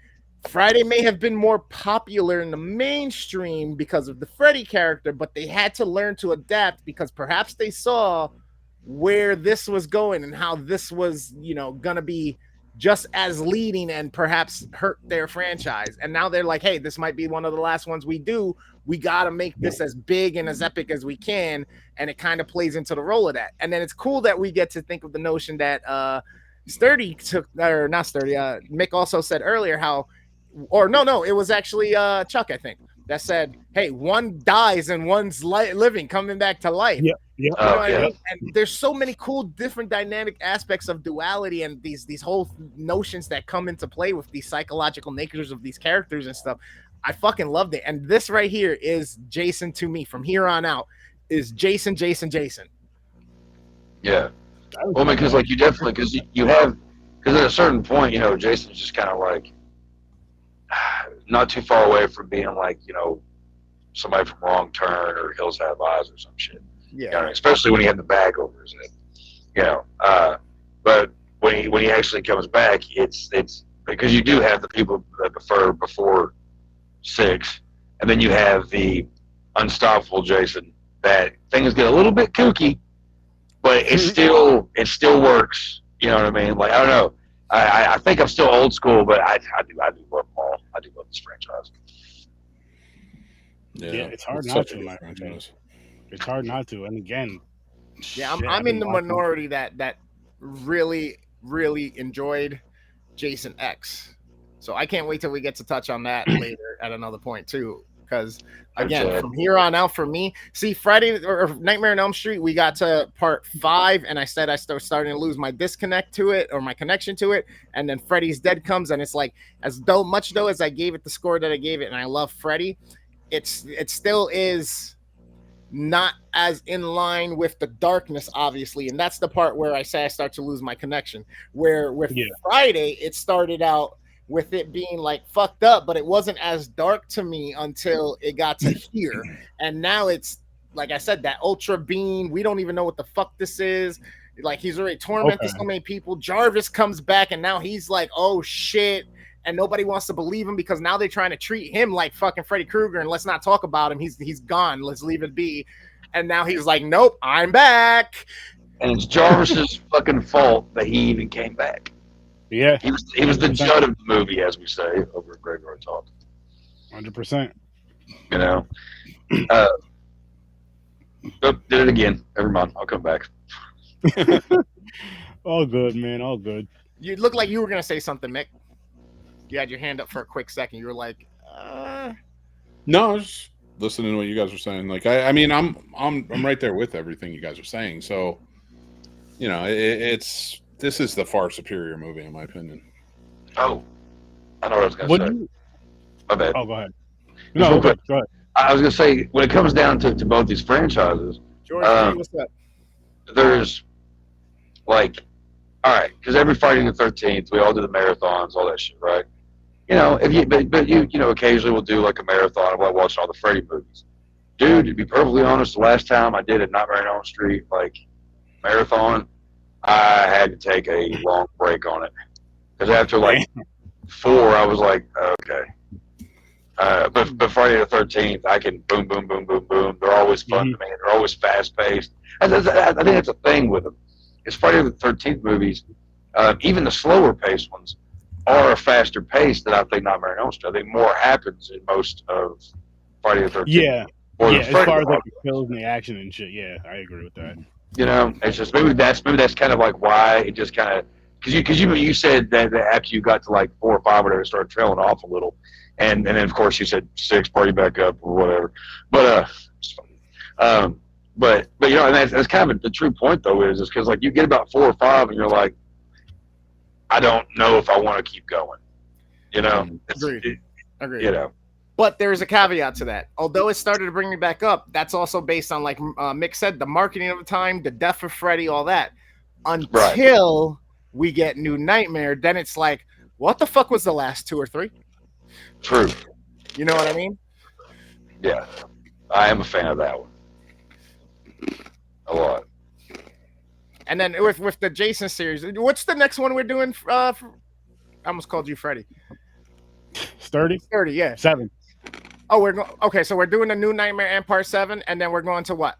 Friday may have been more popular in the mainstream because of the Freddy character, but they had to learn to adapt because perhaps they saw where this was going and how this was, gonna be just as leading and perhaps hurt their franchise. And now they're like, hey, this might be one of the last ones we do. We got to make this as big and as epic as we can. And it kind of plays into the role of that. And then it's cool that we get to think of the notion that Mick also said earlier how, or no, it was actually Chuck, I think, that said, hey, one dies and one's living, coming back to life. Yep. You know what I mean? And there's so many cool different dynamic aspects of duality and these whole notions that come into play with these psychological natures of these characters and stuff. I fucking loved it. And this right here is Jason to me. From here on out is Jason. Yeah. Well, because like you definitely, because you have, because at a certain point, Jason's just kind of like not too far away from being like, somebody from Wrong Turn or Hills Have Eyes or some shit. Yeah. Especially when he had the bag over his head. But when he actually comes back, it's because you do have the people that prefer before 6, and then you have the unstoppable Jason. That things get a little bit kooky, but it still works. You know what I mean? Like, I don't know. I think I'm still old school, but I do love them all. I do love this franchise. Yeah, it's hard not to, my franchise. It's hard not to. And again, I'm in the minority that really, really enjoyed Jason X. So I can't wait till we get to touch on that later at another point too. Because again, from here on out, for me, see, Friday or Nightmare on Elm Street, we got to part 5, and I said I starting to lose my disconnect to it or my connection to it, and then Freddy's Dead comes, and it's like much as I gave it the score that I gave it, and I love Freddy, it still is not as in line with the darkness, obviously, and that's the part where I say I start to lose my connection. Where with Friday, it started out with it being like fucked up, but it wasn't as dark to me until it got to here. And now it's, like I said, that ultra beam. We don't even know what the fuck this is. Like, he's already tormented so many people. Jarvis comes back, and now he's like, oh shit. And nobody wants to believe him because now they're trying to treat him like fucking Freddy Krueger, and let's not talk about him. He's gone. Let's leave it be. And now he's like, nope, I'm back. And it's Jarvis's fucking fault that he even came back. Yeah, he was the judge of the movie, as we say over at Graveyard Talk. 100%. Did it again. Never mind. I'll come back. All good, man. All good. You look like you were gonna say something, Mick. You had your hand up for a quick second. You were like, No, I was just listening to what you guys were saying. Like, I mean, I'm right there with everything you guys are saying. So, this is the far superior movie, in my opinion. Oh, I know what I was going to say. My bad. Oh, go ahead. No, go ahead. I was going to say, when it comes down to both these franchises, George, what's up? There's, like, all right, because every Friday the 13th, we all do the marathons, all that shit, right? But you occasionally we'll do, like, a marathon while watching all the Freddy movies. Dude, to be perfectly honest, the last time I did a Nightmare on Elm Street, like, marathon, I had to take a long break on it. Because after, like, 4, I was like, okay. But Friday the 13th, I can boom, boom, boom, boom, boom. They're always fun to me. They're always fast paced. I think that's a thing with them. It's Friday the 13th movies. Even the slower paced ones are a faster pace than I think Nightmare on Elm Street. I think more happens in most of Friday the 13th. Yeah, as far as like the kills and the action and shit. Yeah, I agree with that. You know, it's just maybe that's kind of like why it just kind of because you said that after you got to like 4 or 5 or it started trailing off a little, and then of course you said 6, party back up or whatever. But but you know, and that's kind of the true point though is because like you get about 4 or 5 and you're like, I don't know if I want to keep going. You know, Agreed. You know. But there's a caveat to that. Although it started to bring me back up, that's also based on, like Mick said, the marketing of the time, the death of Freddy, all that. Until we get New Nightmare, then it's like, what the fuck was the last 2 or 3? True. You know what I mean? Yeah. I am a fan of that one. A lot. And then with the Jason series, what's the next one we're doing? I almost called you Freddy. Sturdy? Sturdy, yeah. 7. Oh, okay. So we're doing the New Nightmare and Part 7, and then we're going to what?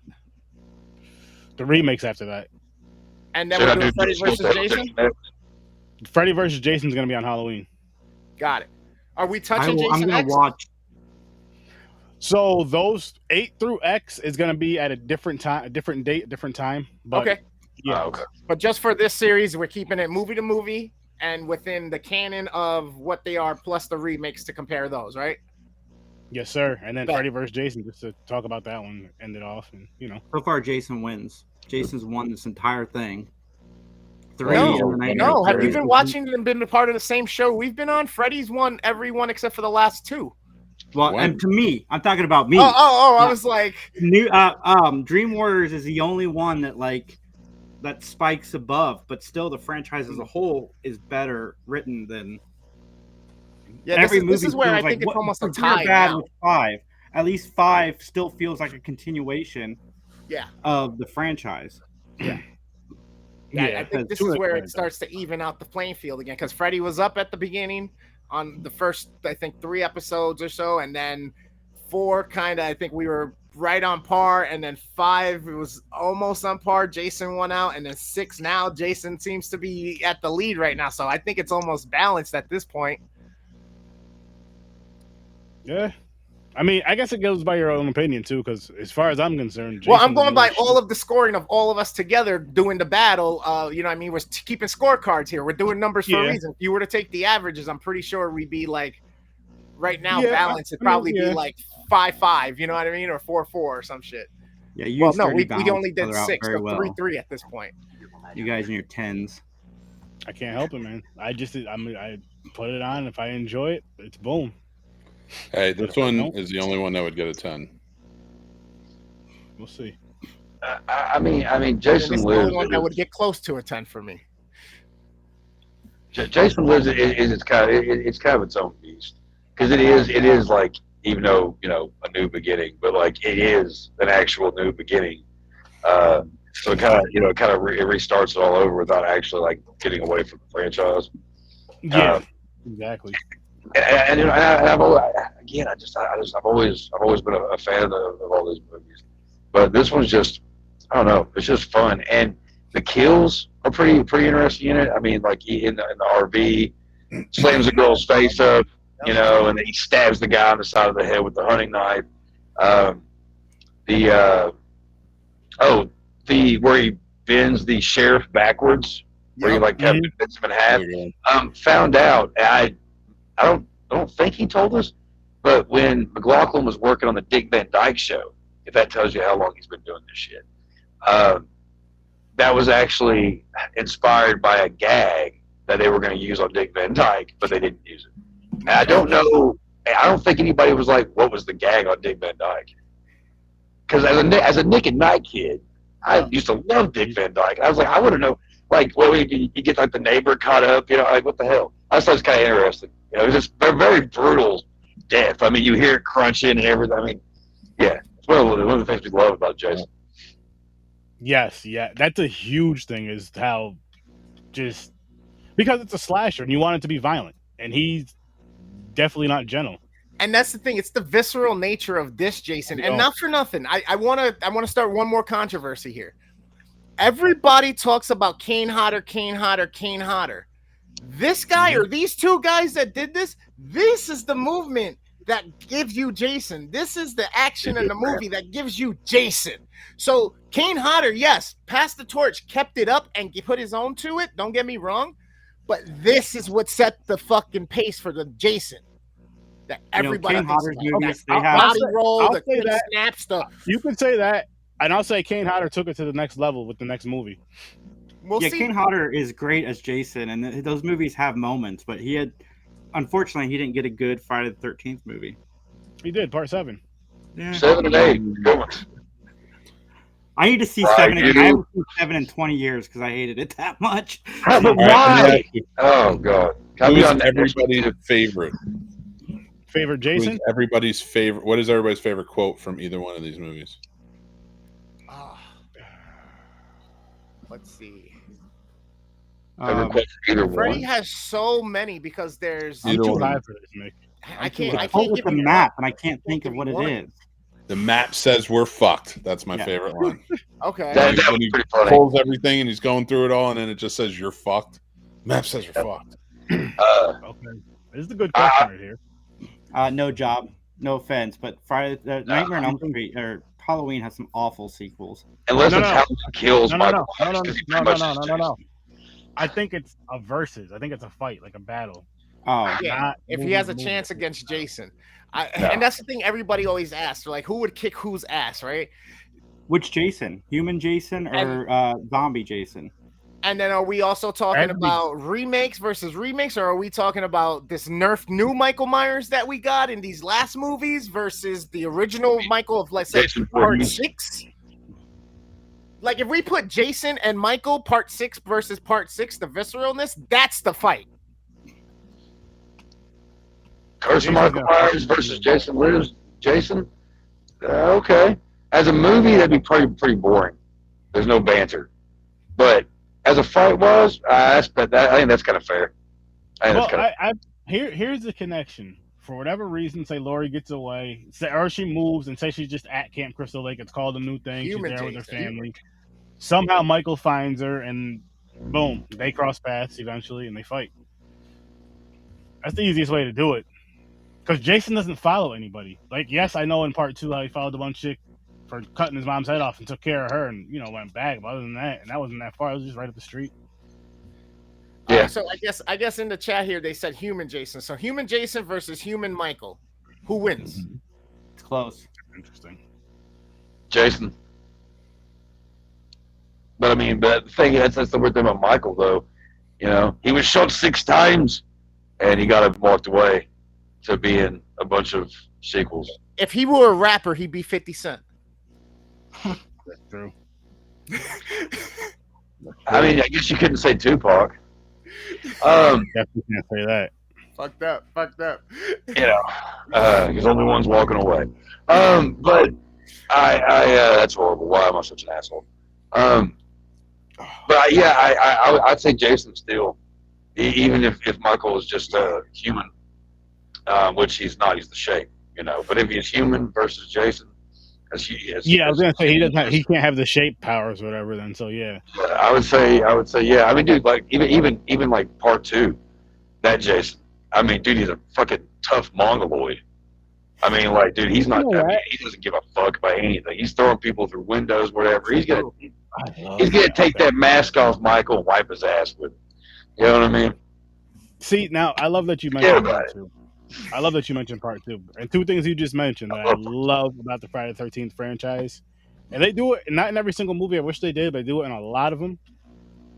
The remakes after that. And then we're doing Freddy versus Jason. Freddy versus Jason's gonna be on Halloween. Got it. Are we touching Jason? I'm gonna watch. So those 8 through X is gonna be at a different time, a different date, different time. But, okay. Yeah. Okay. But just for this series, we're keeping it movie to movie and within the canon of what they are, plus the remakes to compare those, right? Yes, sir. And then Freddy vs. Jason, just to talk about that one, end it off, and you know. So far, Jason wins. Jason's won this entire thing. 3. No. Have you been watching and been a part of the same show we've been on? Freddy's won every one except for the last 2. Well, and to me, I'm talking about me. I was like, Dream Warriors is the only one that spikes above, but still the franchise as a whole is better written than every movie. This is where I think it's almost a tie now. 5. At least 5 still feels like a continuation Yeah. of the franchise. I think this is where it starts to even out the playing field again, because Freddy was up at the beginning on the first, I think, 3 episodes or so, and then 4 kind of, I think we were right on par, and then 5 it was almost on par. Jason won out, and then 6 now Jason seems to be at the lead right now, so I think it's almost balanced at this point. Yeah. I mean, I guess it goes by your own opinion too, because as far as I'm concerned, well, I'm going by all of the scoring of all of us together doing the battle. You know what I mean? We're keeping scorecards here. We're doing numbers for a reason. If you were to take the averages, I'm pretty sure we'd be like, right now, balance would probably be like 5-5, you know what I mean? Or 4-4 or some shit. Yeah, you we only did 6, so 3-3 at this point. You guys in your 10s. I can't help it, man. I put it on. If I enjoy it, it's boom. Hey, this one is the only one that would get a 10. We'll see. I mean, Jason Lives. The only one that would get close to a 10 for me. Jason Lives it's kind of its own beast, because it is like, even though a new beginning, but like it is an actual new beginning. So it kind of it restarts it all over without actually like getting away from the franchise. Yeah, exactly. And I've always been a fan of all these movies, but this one's just, I don't know, it's just fun, and the kills are pretty interesting in it. I mean, like in the RV, slams a girl's face up, and then he stabs the guy on the side of the head with the hunting knife. Where he bends the sheriff backwards, where he like kind of bends him in half. Found out, I don't think he told us, but when McLaughlin was working on the Dick Van Dyke Show, if that tells you how long he's been doing this shit, that was actually inspired by a gag that they were going to use on Dick Van Dyke, but they didn't use it. And I don't think anybody was like, what was the gag on Dick Van Dyke? Because as a Nick and Night kid, I used to love Dick Van Dyke. I was like, I want to know, like, you get like the neighbor caught up, like, what the hell? I thought it was kind of interesting. It was just a very brutal death. I mean, you hear it crunching and everything. I mean, yeah, it's one of the things we love about Jason. Yes, yeah, that's a huge thing, is how just because it's a slasher and you want it to be violent, and he's definitely not gentle. And that's the thing. It's the visceral nature of this Jason. And not for nothing. I wanna start one more controversy here. Everybody talks about Kane Hodder, Kane Hodder, Kane Hodder. This guy or these two guys that did this is the movement that gives you Jason. This is the action in the movie that gives you Jason. So Kane Hodder, yes, passed the torch, kept it up, and put his own to it. Don't get me wrong. But this is what set the fucking pace for the Jason. That everybody Kane Hodder's movies, they have body roll, the quick snap stuff. You can say that, and I'll say Kane Hodder took it to the next level with the next movie. We'll see. Kane Hodder is great as Jason, and those movies have moments, but unfortunately, he didn't get a good Friday the 13th movie. He did, part 7. Yeah. 7 and 8, good ones. I need to see 7 again. I haven't seen 7 in 20 years because I hated it that much. But why? Oh, God. Who's everybody's favorite? Favorite Jason? Who's everybody's favorite? What is everybody's favorite quote from either one of these movies? Let's see. Freddy has so many because there's. I'm too high for this, Nick. I can't with the map, and I can't think of what it is. The map says we're fucked. That's my favorite line. Okay. That was pretty funny. Pulls everything and he's going through it all, and then it just says you're fucked. Map says you're fucked. Okay. This is a good question right here. No job. No offense, but Nightmare on Elm Street or Halloween has some awful sequels. Unless it's how he kills Michael. No. I think it's a versus. I think it's a fight, like a battle. Oh, yeah. If he has a chance against Jason. And that's the thing everybody always asks. Like, who would kick whose ass, right? Which Jason? Human Jason or zombie Jason? And then are we also talking about remakes versus remakes, or are we talking about this nerfed new Michael Myers that we got in these last movies versus the original Michael of, let's say, part 6? Like, if we put Jason and Michael part 6 versus part 6, the visceralness, that's the fight. Curse of Michael Myers versus Jason Lives. Jason? Okay. As a movie, that'd be pretty boring. There's no banter. But as a fight was, I think that's kind of fair. Here's the connection. For whatever reason, say Lori gets away, or she moves, and say she's just at Camp Crystal Lake. It's called a new thing. She's there with her family. Somehow Michael finds her, and boom, they cross paths eventually, and they fight. That's the easiest way to do it. Because Jason doesn't follow anybody. Like, yes, I know in part 2 how he followed the one chick for cutting his mom's head off and took care of her and, went back. But other than that, and that wasn't that far. It was just right up the street. Yeah. So I guess in the chat here, they said human Jason. So human Jason versus human Michael. Who wins? It's close. Interesting. Jason. But the thing is, that's the weird thing about Michael, though. He was shot 6 times and he got walked away to be in a bunch of sequels. If he were a rapper, he'd be 50 Cent. That's true. I guess you couldn't say Tupac. Definitely can't say that. Fucked up. Because only one's walking away. But that's horrible. Why am I such an asshole? But I'd say Jason still, even if Michael is just a human, which he's not. He's the shape, But if he's human versus Jason, I was gonna say he can't have the shape powers or whatever. Then I would say yeah. Dude, like even like part 2, that Jason. Dude, he's a fucking tough mongoloid. Dude, he's not. He doesn't give a fuck about anything. He's throwing people through windows, whatever. He's gonna take that mask off Michael and wipe his ass with it. You know what I mean? See, now I love that you mentioned part 2. I love that you mentioned part 2. And 2 things you just mentioned that I love about the Friday the 13th franchise. And they do it not in every single movie. I wish they did, but they do it in a lot of them.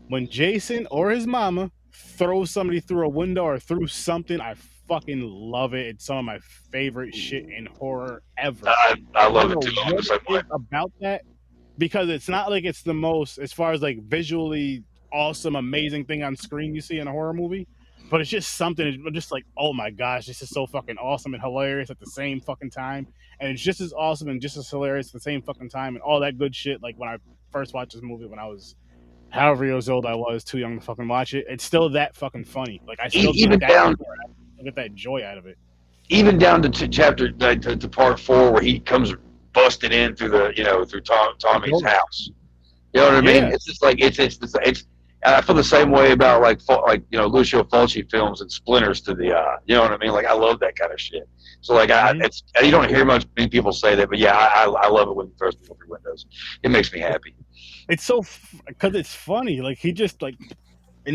When Jason or his mama throws somebody through a window or through something, I fucking love it. It's some of my favorite shit in horror ever. I love it too. What about that? Because it's not like it's the most, as far as like visually awesome, amazing thing on screen you see in a horror movie. But it's just something, just like, oh my gosh, this is so fucking awesome and hilarious at the same fucking time. And it's just as awesome and just as hilarious at the same fucking time and all that good shit. Like when I first watched this movie when I was however years old I was, too young to fucking watch it. It's still that fucking funny. Like I still get that joy out of it. even down to chapter to part 4 where he comes busted in through the through Tommy's house. You know what I mean? It's just like it's. I feel the same way about like Lucio Fulci films and Splinters to the eye. You know what I mean? Like I love that kind of shit. So like you don't hear many people say that, but yeah, I love it when he throws people through windows. It makes me happy. It's so because it's funny. Like he just and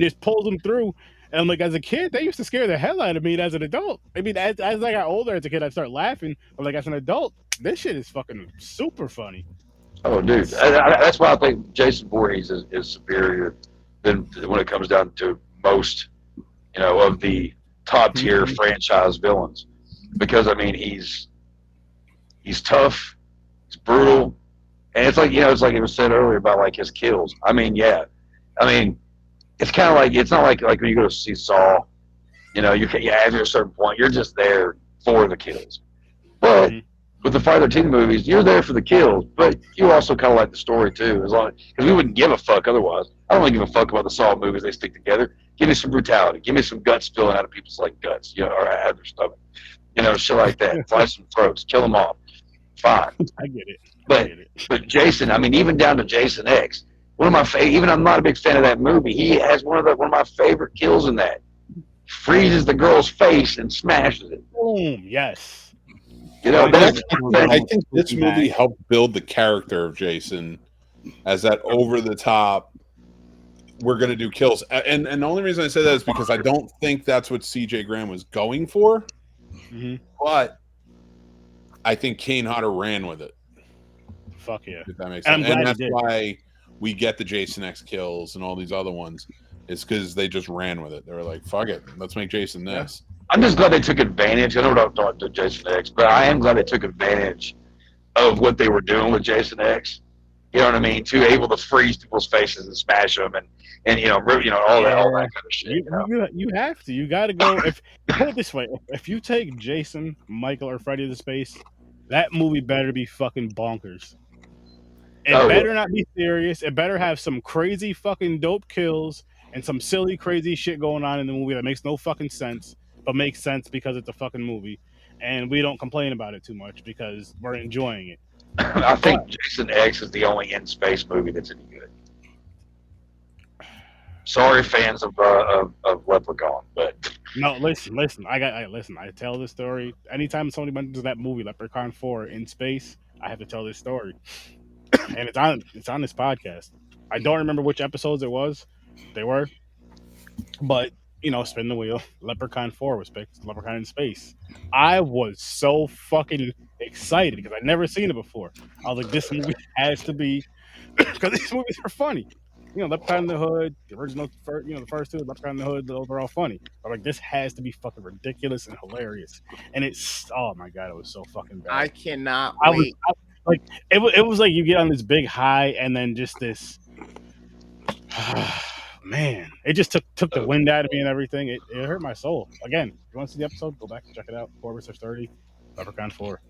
just pulls them through. And like as a kid, they used to scare the hell out of me. And as an adult, I mean, as I got older as a kid, I start laughing. But like as an adult, this shit is fucking super funny. Oh, dude, that's why I think Jason Voorhees is superior than when it comes down to most, of the top tier franchise villains. Because I mean, he's tough, he's brutal, and it's like it's like it was said earlier about like his kills. I mean, yeah, it's kind of like it's not like when you go to see Saw, after a certain point you're just there for the kills. But with the Friday the 13th movies, you're there for the kills, but you also kind of like the story too, because we wouldn't give a fuck otherwise. I don't really give a fuck about the Saw movies; they stick together. Give me some brutality, give me some guts spilling out of people's like guts, or out of their stomach, shit like that. Slice some throats, kill them off. Fine, I get it. But Jason, I mean, even down to Jason X, one of my even I'm not a big fan of that movie. He has one of my favorite kills in that. Freezes the girl's face and smashes it. Boom! Yes. I think this movie helped build the character of Jason as that over the top. We're gonna do kills, and the only reason I say that is because I don't think that's what C.J. Graham was going for. But I think Kane Hodder ran with it. Fuck yeah! If that makes sense, and that's why we get the Jason X kills and all these other ones. It's because they just ran with it. They were like, "Fuck it, let's make Jason this." I'm just glad they took advantage. I know what I'm talking to Jason X, but I am glad they took advantage of what they were doing with Jason X. You know what I mean? To able to freeze people's faces and smash them, and all that kind of shit. You have to. You got to go. Put it this way: if you take Jason, Michael, or Freddy to space, that movie better be fucking bonkers. It better not be serious. It better have some crazy fucking dope kills and some silly crazy shit going on in the movie that makes no fucking sense, but makes sense because it's a fucking movie, and we don't complain about it too much because we're enjoying it. I think Jason X is the only in space movie that's any good. Sorry, fans of Leprechaun, but no, listen. I tell this story anytime somebody mentions that movie, Leprechaun 4 in space. I have to tell this story, and it's on this podcast. I don't remember which episodes they were, but spin the wheel. Leprechaun 4 was picked. Leprechaun in space. I was so fucking excited because I'd never seen it before. I was like, this movie has to be, because these movies are funny. Leprechaun in the Hood, the original, the first two, Leprechaun in the Hood, those are all funny. But like, this has to be fucking ridiculous and hilarious. And oh my god, it was so fucking bad. I cannot wait. It was like you get on this big high and then just this. Man, it just took the wind out of me and everything. It hurt my soul. Again, if you want to see the episode, go back and check it out. Horror Wither 30, Leprechaun 4.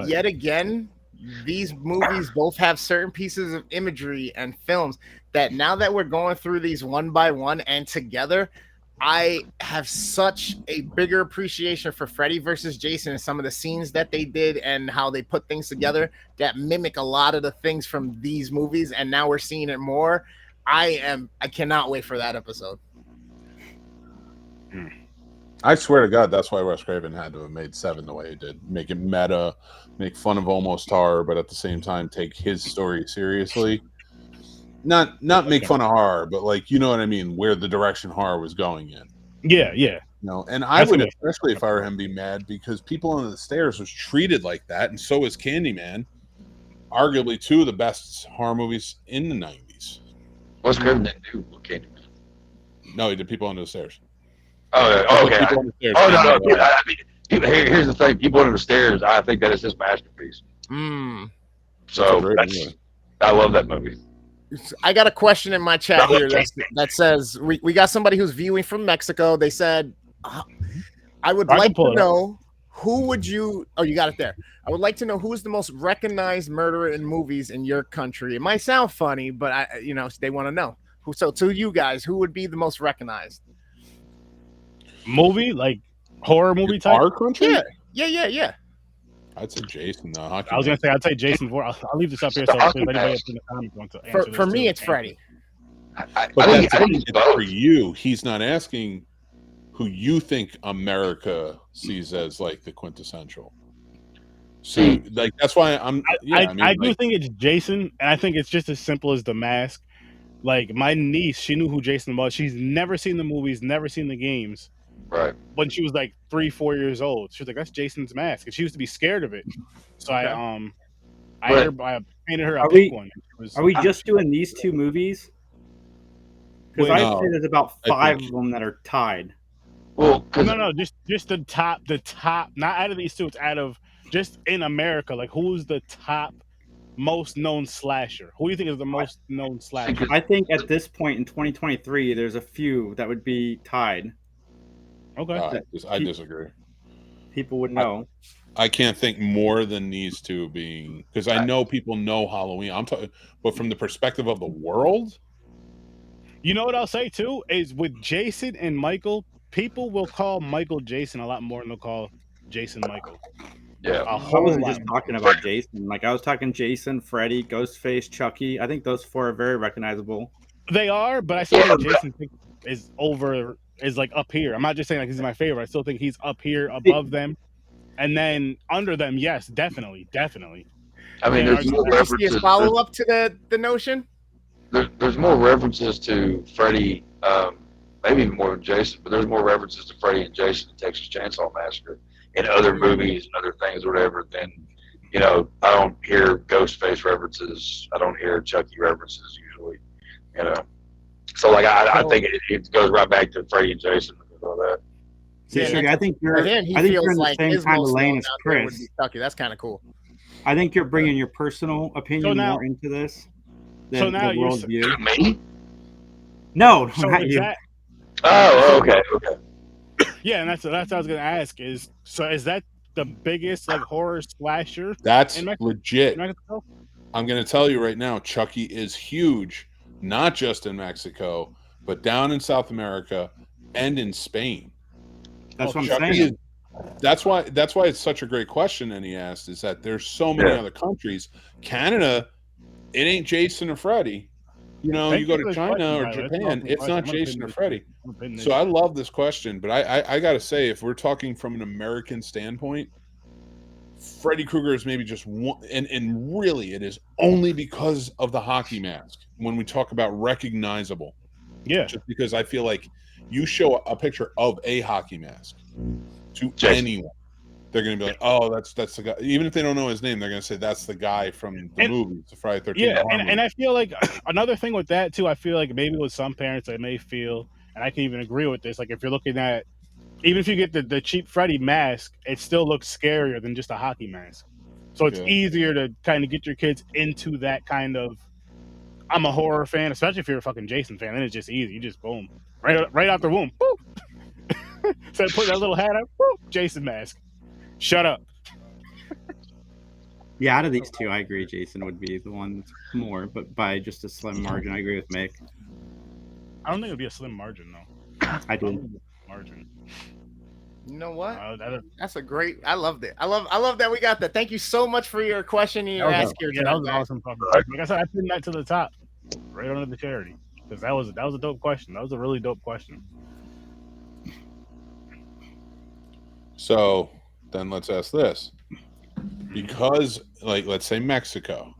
Yet again, these movies both have certain pieces of imagery and films that now that we're going through these one by one and together, I have such a bigger appreciation for Freddy versus Jason and some of the scenes that they did and how they put things together that mimic a lot of the things from these movies. And now we're seeing it more. I cannot wait for that episode. I swear to God, that's why Wes Craven had to have made 7 the way he did. Make it meta, make fun of almost horror, but at the same time take his story seriously. Not make fun of horror, but like, you know what I mean, where the direction horror was going in. Yeah. And I would, especially if I were him, be mad because People Under the Stairs was treated like that, and so was Candyman. Arguably 2 of the best horror movies in the 90s. Wes Craven didn't do Candyman. No, he did People Under the Stairs. Oh, okay. People Under the Stairs. No. I mean, here's the thing. People Under the Stairs, I think that is his masterpiece. So I love that movie. I got a question in my chat here that says we got somebody who's viewing from Mexico. They said, I would like to know who would you. Oh, you got it there. I would like to know who is the most recognized murderer in movies in your country. It might sound funny, but they want to know. So to you guys, who would be the most recognized? Movie like horror movie type. Our country? Yeah. I'd say Jason. Hockey I was gonna say I'd say Jason. I'll leave this up here so if anybody in the comments wants to answer For this me, too. it's Freddy. But that's for you. He's not asking who you think America sees as like the quintessential. So, like, that's why I do think it's Jason, and I think it's just as simple as the mask. Like, my niece, she knew who Jason was. She's never seen the movies, never seen the games. Right. When she was like 3-4 years old, she was like, "That's Jason's mask," and she used to be scared of it. So I painted her a pink one. Are we just doing these two movies? Because I'd say there's about 5 of them that are tied. Well, no, just the top, not out of these two. It's out of just in America. Like, who's the top most known slasher? Who do you think is the most known slasher? I think at this point in 2023, there's a few that would be tied. Okay, I disagree. People would know. I can't think more than these two being, because I know people know Halloween. I'm talking, but from the perspective of the world. You know what I'll say too is with Jason and Michael, people will call Michael Jason a lot more than they'll call Jason Michael. Yeah, I wasn't just talking about Jason. Like, I was talking Jason, Freddy, Ghostface, Chucky. I think those 4 are very recognizable. They are, but I still think Jason is like up here. I'm not just saying like he's my favorite. I still think he's up here above them, and then under them. Yes, definitely. I mean, there's more references. Follow up to the notion. There's more references to Freddy, maybe even more than Jason, but there's more references to Freddy and Jason in Texas Chainsaw Massacre in other movies and other things, or whatever. Than I don't hear Ghostface references. I don't hear Chucky references usually. So like I think it goes right back to Freddy and Jason and all that. Yeah, I think you're in the same kind of lane as Chris. That's kind of cool. I think you're bringing your personal opinion more into this than the worldview. Me? No, not you. Okay. Yeah, and that's what I was gonna ask. Is that the biggest like horror slasher? That's legit. I'm gonna tell you right now, Chucky is huge. Not just in Mexico, but down in South America and in Spain. That's what I'm saying. That's why it's such a great question. And he asked is that there's so many other countries. Canada, it ain't Jason or Freddy. You go to China or Japan, it's not Jason or Freddy. So I love this question, but I got to say, if we're talking from an American standpoint, Freddy Krueger is maybe just one, and really it is only because of the hockey mask when we talk about recognizable. Yeah. Just because I feel like you show a picture of a hockey mask to anyone, they're going to be like, oh, that's the guy. Even if they don't know his name, they're going to say that's the guy from the movie, the Friday 13th. Yeah, and I feel like another thing with that too, I feel like maybe with some parents they may feel, and I can even agree with this, like if you're looking at, even if you get the cheap Freddy mask, it still looks scarier than just a hockey mask. So it's easier to kind of get your kids into that kind of, I'm a horror fan, especially if you're a fucking Jason fan, then it's just easy. You just boom. Right out the womb. Boop. So put that little hat up, boop, Jason mask. Shut up. Yeah, out of these two, I agree Jason would be the one that's more, but by just a slim margin. I agree with Mick. I don't think it would be a slim margin, though. I do. Margin. You know what? That's a great. I loved it. I love that we got that. Thank you so much for your question and your ask here. Yeah, that was awesome. Like I said, I pinned that to the top, right under the charity, because that was a dope question. That was a really dope question. So then let's ask this, because like let's say Mexico,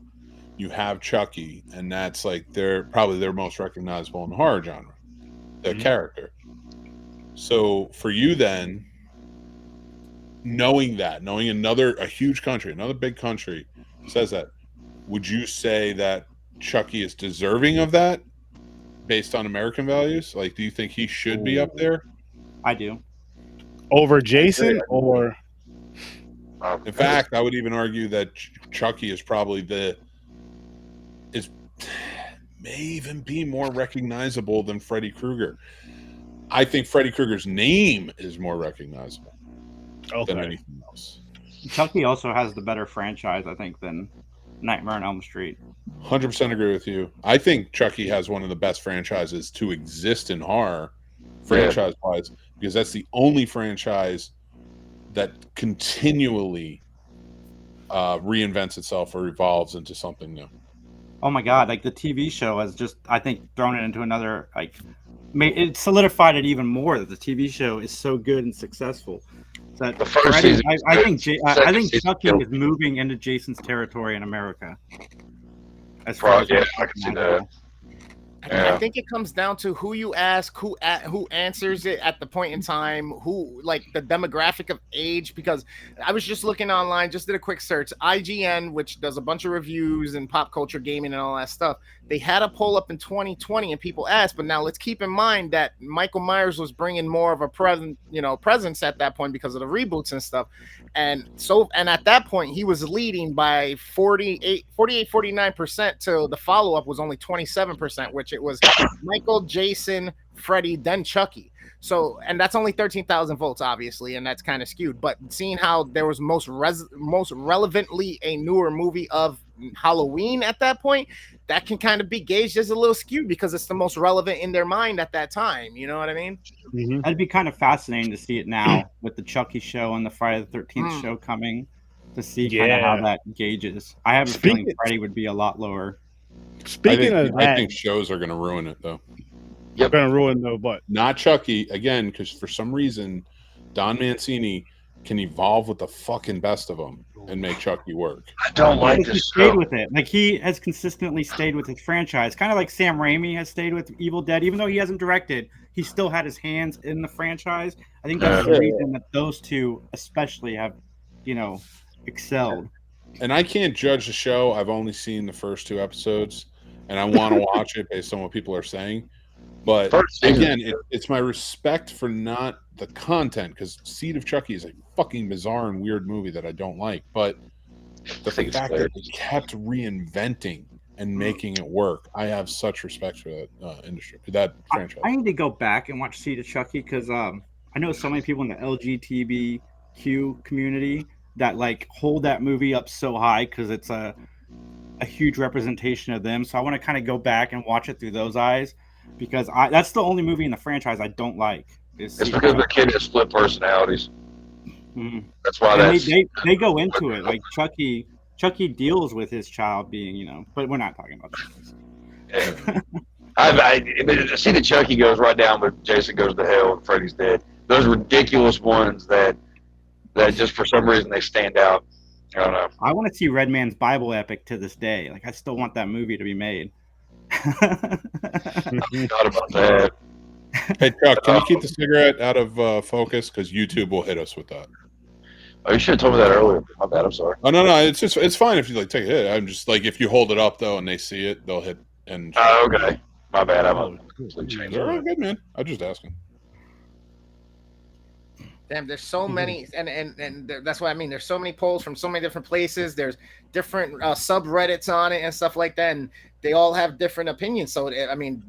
you have Chucky, and that's like probably their most recognizable in the horror genre, their character. So for you then, knowing a huge country, another big country says that, would you say that Chucky is deserving of that based on American values? Like, do you think he should be up there? I do. Over Jason, or in fact, I would even argue that Chucky is probably may even be more recognizable than Freddy Krueger. I think Freddy Krueger's name is more recognizable than anything else. Chucky also has the better franchise, I think, than Nightmare on Elm Street. 100% agree with you. I think Chucky has one of the best franchises to exist in horror, franchise-wise, because that's the only franchise that continually reinvents itself or evolves into something new. Oh my god, like the TV show has just, I think, thrown it into another, like, it solidified it even more that the TV show is so good and successful. That The first season was I good. think Second season Chucky killed is moving into Jason's territory in America. As yeah, I can see that. I think it comes down to who you ask, who answers it at the point in time, who, like, the demographic of age. Because I was just looking online, just did a quick search. IGN, which does a bunch of reviews and pop culture gaming and all that stuff, they had a poll up in 2020 and people asked. But now let's keep in mind that Michael Myers was bringing more of a presence at that point because of the reboots and stuff. And at that point he was leading by 49% till the follow-up was only 27%, which it was Michael, Jason, Freddy, then Chucky. So, and that's only 13,000 votes, obviously, and that's kind of skewed. But seeing how there was most relevantly a newer movie of Halloween at that point, that can kind of be gauged as a little skewed because it's the most relevant in their mind at that time. You know what I mean? Mm-hmm. That'd be kind of fascinating to see it now with the Chucky show and the Friday the 13th show coming, to see kind of how that gauges. I have a feeling Freddy would be a lot lower. Speaking of that, I think shows are going to ruin it, though. Yep, going to ruin though, but not Chucky again, because for some reason Don Mancini can evolve with the fucking best of them and make Chucky work. I don't like He this stayed stuff. with it. Like, he has consistently stayed with his franchise, kind of like Sam Raimi has stayed with Evil Dead. Even though he hasn't directed, he still had his hands in the franchise. I think that's the reason that those two especially have, excelled. And I can't judge the show. I've only seen the first 2 episodes, and I want to watch it based on what people are saying. But again, it's my respect for not the content, because Seed of Chucky is a fucking bizarre and weird movie that I don't like. But the fact that they kept reinventing and making it work, I have such respect for that industry, that franchise. I need to go back and watch Seed of Chucky because I know so many people in the LGBTQ community that like hold that movie up so high because it's a huge representation of them. So I want to kind of go back and watch it through those eyes, because that's the only movie in the franchise I don't like. It's because the kid has split personalities. Mm-hmm. That's why they go into it like Chucky deals with his child being, but we're not talking about that. I see that Chucky goes right down, but Jason goes to hell and Freddy's dead. Those ridiculous ones that just for some reason they stand out. I don't know. I want to see Redman's Bible epic to this day. Like, I still want that movie to be made. Thought about that. Hey Chuck, can you keep the cigarette out of focus? Because YouTube will hit us with that. Oh, you should have told me that earlier. My bad. I'm sorry. Oh no, it's fine if you like take it. I'm just like, if you hold it up though and they see it, they'll hit. And oh, okay. My bad. I'm good, man. I'm just asking. Damn, there's so many, and that's what I mean. There's so many polls from so many different places. There's different subreddits on it and stuff like that, and they all have different opinions. So, I mean,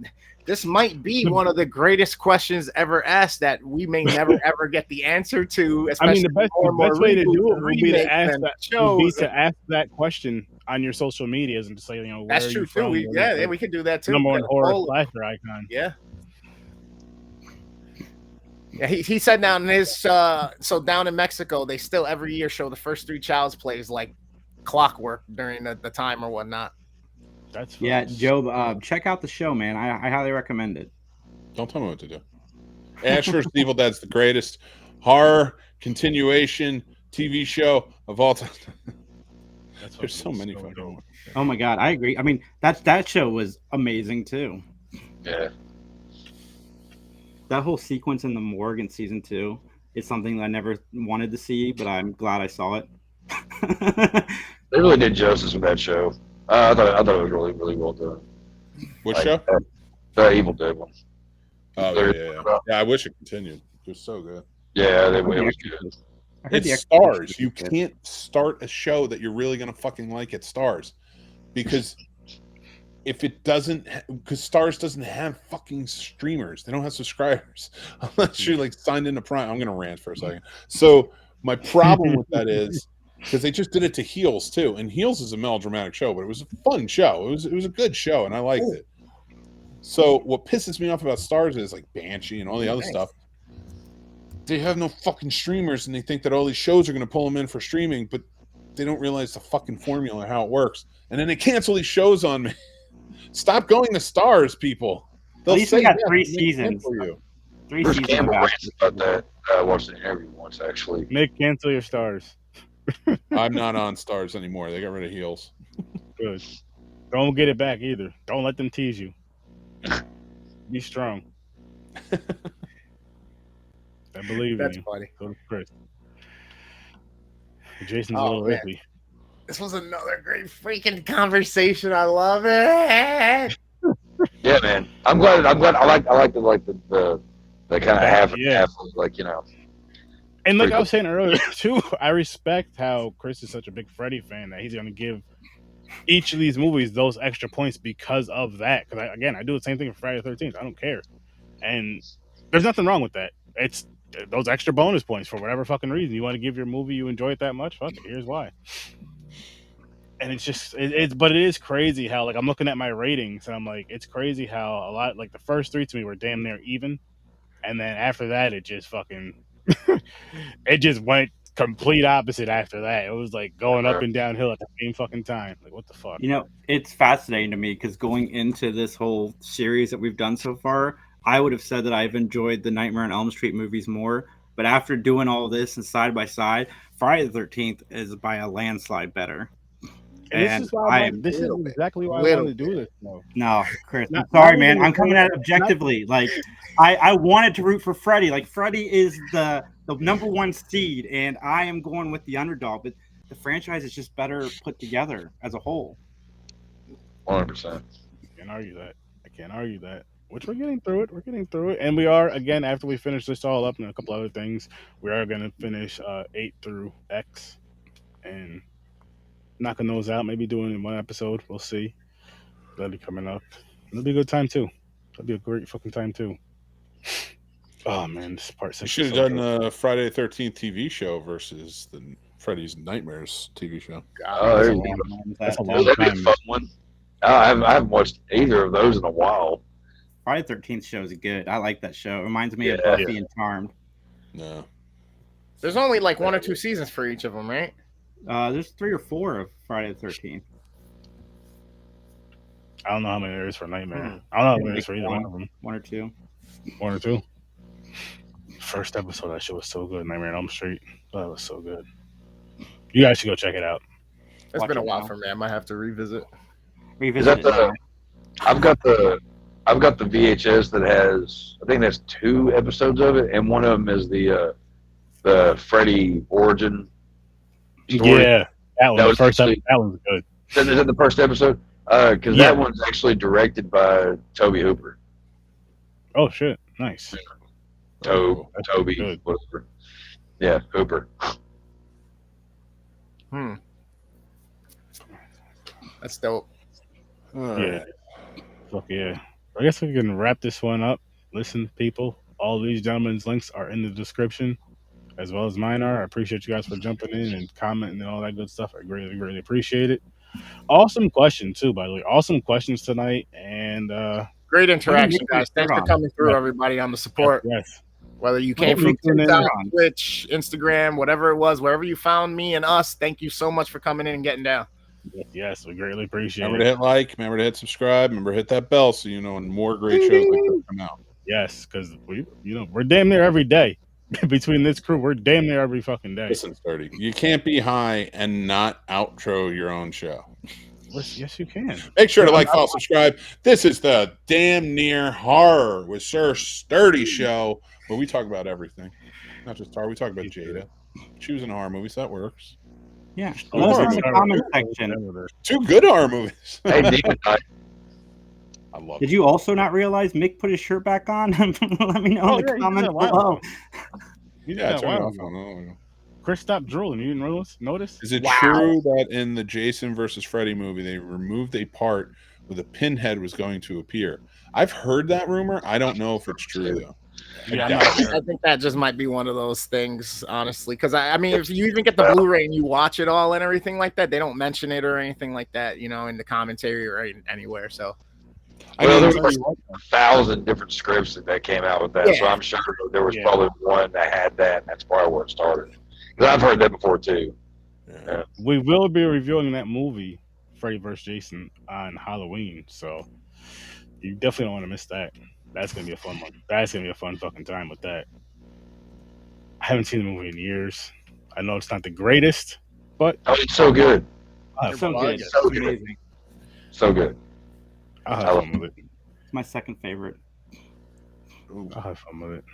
this might be one of the greatest questions ever asked that we may never ever get the answer to. I mean, the best way to do it would be to ask that question on your social medias and to say, where that's are true you from? too. We could do that too. Number one horror slasher icon. Yeah. Yeah, he said down in his so down in Mexico, they still every year show the first 3 Child's Plays like clockwork during the time or whatnot. That's Joe. Check out the show, man. I highly recommend it. Don't tell me what to do. Ash vs. Evil Dead's the greatest horror continuation TV show of all time. There's so many fucking. Oh my god, I agree. I mean, that show was amazing too. Yeah. That whole sequence in the morgue in season 2 is something that I never wanted to see, but I'm glad I saw it. They really did justice with that show. I thought it was really, really well done. What show? The Evil Dead one. Oh, yeah. I wish it continued. It was so good. Yeah, it was good. It's Stars. You can't start a show that you're really going to fucking like at Stars. Because if it doesn't, because Stars doesn't have fucking streamers. They don't have subscribers. Unless you're like signed into Prime. I'm going to rant for a second. So my problem with that is, because they just did it to Heels too. And Heels is a melodramatic show, but it was a fun show. It was a good show, and I liked it. So what pisses me off about Stars is like Banshee and all the other stuff. They have no fucking streamers, and they think that all these shows are going to pull them in for streaming, but they don't realize the fucking formula, how it works. And then they cancel these shows on me. Stop going to Stars, people. At least we got 3 seasons. For you. 3 Bruce seasons Campbell about ranted about that. I watched an interview once, actually. Nick, cancel your Stars. I'm not on Stars anymore. They got rid of Heels. Good. Don't get it back either. Don't let them tease you. Be strong. I believe That's in you. funny. So does Chris. Jason's a little iffy. This was another great freaking conversation. I love it. Yeah, man. I'm glad. I like the kind of half and half, like, you know. And like I was saying earlier too, I respect how Chris is such a big Freddy fan that he's going to give each of these movies those extra points because of that. Because I do the same thing for Friday the 13th. I don't care, and there's nothing wrong with that. It's those extra bonus points for whatever fucking reason you want to give your movie. You enjoy it that much. Fuck it. Here's why. And it's just but it is crazy how, like, I'm looking at my ratings and I'm like, it's crazy how a lot, like, the first 3 to me were damn near even, and then after that it just fucking it just went complete opposite after that. It was like going up and downhill at the same fucking time. Like, what the fuck? You know, it's fascinating to me because going into this whole series that we've done so far, I would have said that I've enjoyed the Nightmare on Elm Street movies more. But after doing all this and side by side, Friday the 13th is by a landslide better. And this is exactly why I wanted to do this. No, Chris, I'm sorry, man. I'm coming at it objectively. Like, I wanted to root for Freddy. Like, Freddy is the number 1 seed, and I am going with the underdog. But the franchise is just better put together as a whole. 100%. I can't argue that. Which we're getting through it. And we are, again, after we finish this all up and a couple other things, we are going to finish 8 through X and knocking those out, maybe doing it in 1 episode. We'll see. That'll be coming up. It'll be a good time too. That'll be a great fucking time too. Oh man, this part 6. You should have done the Friday the 13th TV show versus the Freddy's Nightmares TV show. Oh, there you go. That's a long time. That'd be a fun one. I haven't watched either of those in a while. Friday the 13th show is good. I like that show. It reminds me of Buffy and Charmed. No. There's only like 1 or 2 seasons for each of them, right? There's 3 or 4 of Friday the 13th. I don't know how many there is for Nightmare. I don't know how many there is for either one of them. 1 or 2. 1 or 2. First episode, that shit was so good. Nightmare on Elm Street. That was so good. You guys should go check it out. It's been a while for me. I might have to revisit. I've got the VHS that has, I think that's 2 episodes of it, and one of them is the Freddy origin story. Yeah, that was that one's good. Is that the first episode? Because that one's actually directed by Toby Hooper. Oh shit! Nice. Toby, good. Whatever. Yeah, Hooper. That's dope. Yeah. Fuck yeah. I guess we can wrap this one up. Listen, people, all these gentlemen's links are in the description, as well as mine are. I appreciate you guys for jumping in and commenting and all that good stuff. I greatly, greatly appreciate it. Awesome question, too, by the way. Awesome questions tonight. And great interaction, guys. Thanks for coming through, everybody, on the support. Yes. Whether you came from TikTok, Twitch, Instagram, whatever it was, wherever you found me and us, thank you so much for coming in and getting down. Yes, we greatly appreciate it. Remember to hit like, remember to hit subscribe, remember to hit that bell so you know when more great shows like this come out. Yes, because we're damn near every day. Between this crew, we're damn near every fucking day. Listen, Sturdy, you can't be high and not outro your own show. Yes, you can. Make sure to like, follow, subscribe. This is the Damn Near Horror with Sir Sturdy show, where we talk about everything. Not just horror, we talk about Jada. She was in a horror movie, so that works. Yeah. Let us know in the comment section. 2 good horror movies. Hey, Demon Knight. I love Did you also not realize Mick put his shirt back on? Let me know in the comments below. Yeah, turn it off. Chris stopped drooling. You didn't notice? Is it true that in the Jason versus Freddy movie, they removed a part where the pinhead was going to appear? I've heard that rumor. I don't know if it's true, though. Yeah, I think that just might be one of those things, honestly. Because, I mean, if you even get the Blu-ray and you watch it all and everything like that, they don't mention it or anything like that, in the commentary or anywhere. So Well, there was like 1,000 different scripts that came out with that, so I'm sure there was probably one that had that, and that's probably where it started. Because I've heard that before too. Yeah. We will be reviewing that movie, Freddy vs. Jason, on Halloween, so you definitely don't want to miss that. That's gonna be a fun one. That's gonna be a fun fucking time with that. I haven't seen the movie in years. I know it's not the greatest, but it's so good. So good. So good. Amazing. So good. I'll have fun with it. It's my second favorite. I'll have fun with it.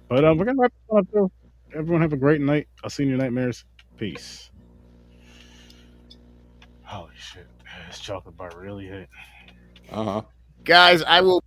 But we're gonna wrap it up though. Everyone have a great night. I'll see you in your nightmares. Peace. Holy shit. This chocolate bar really hit. Uh-huh. Guys, I will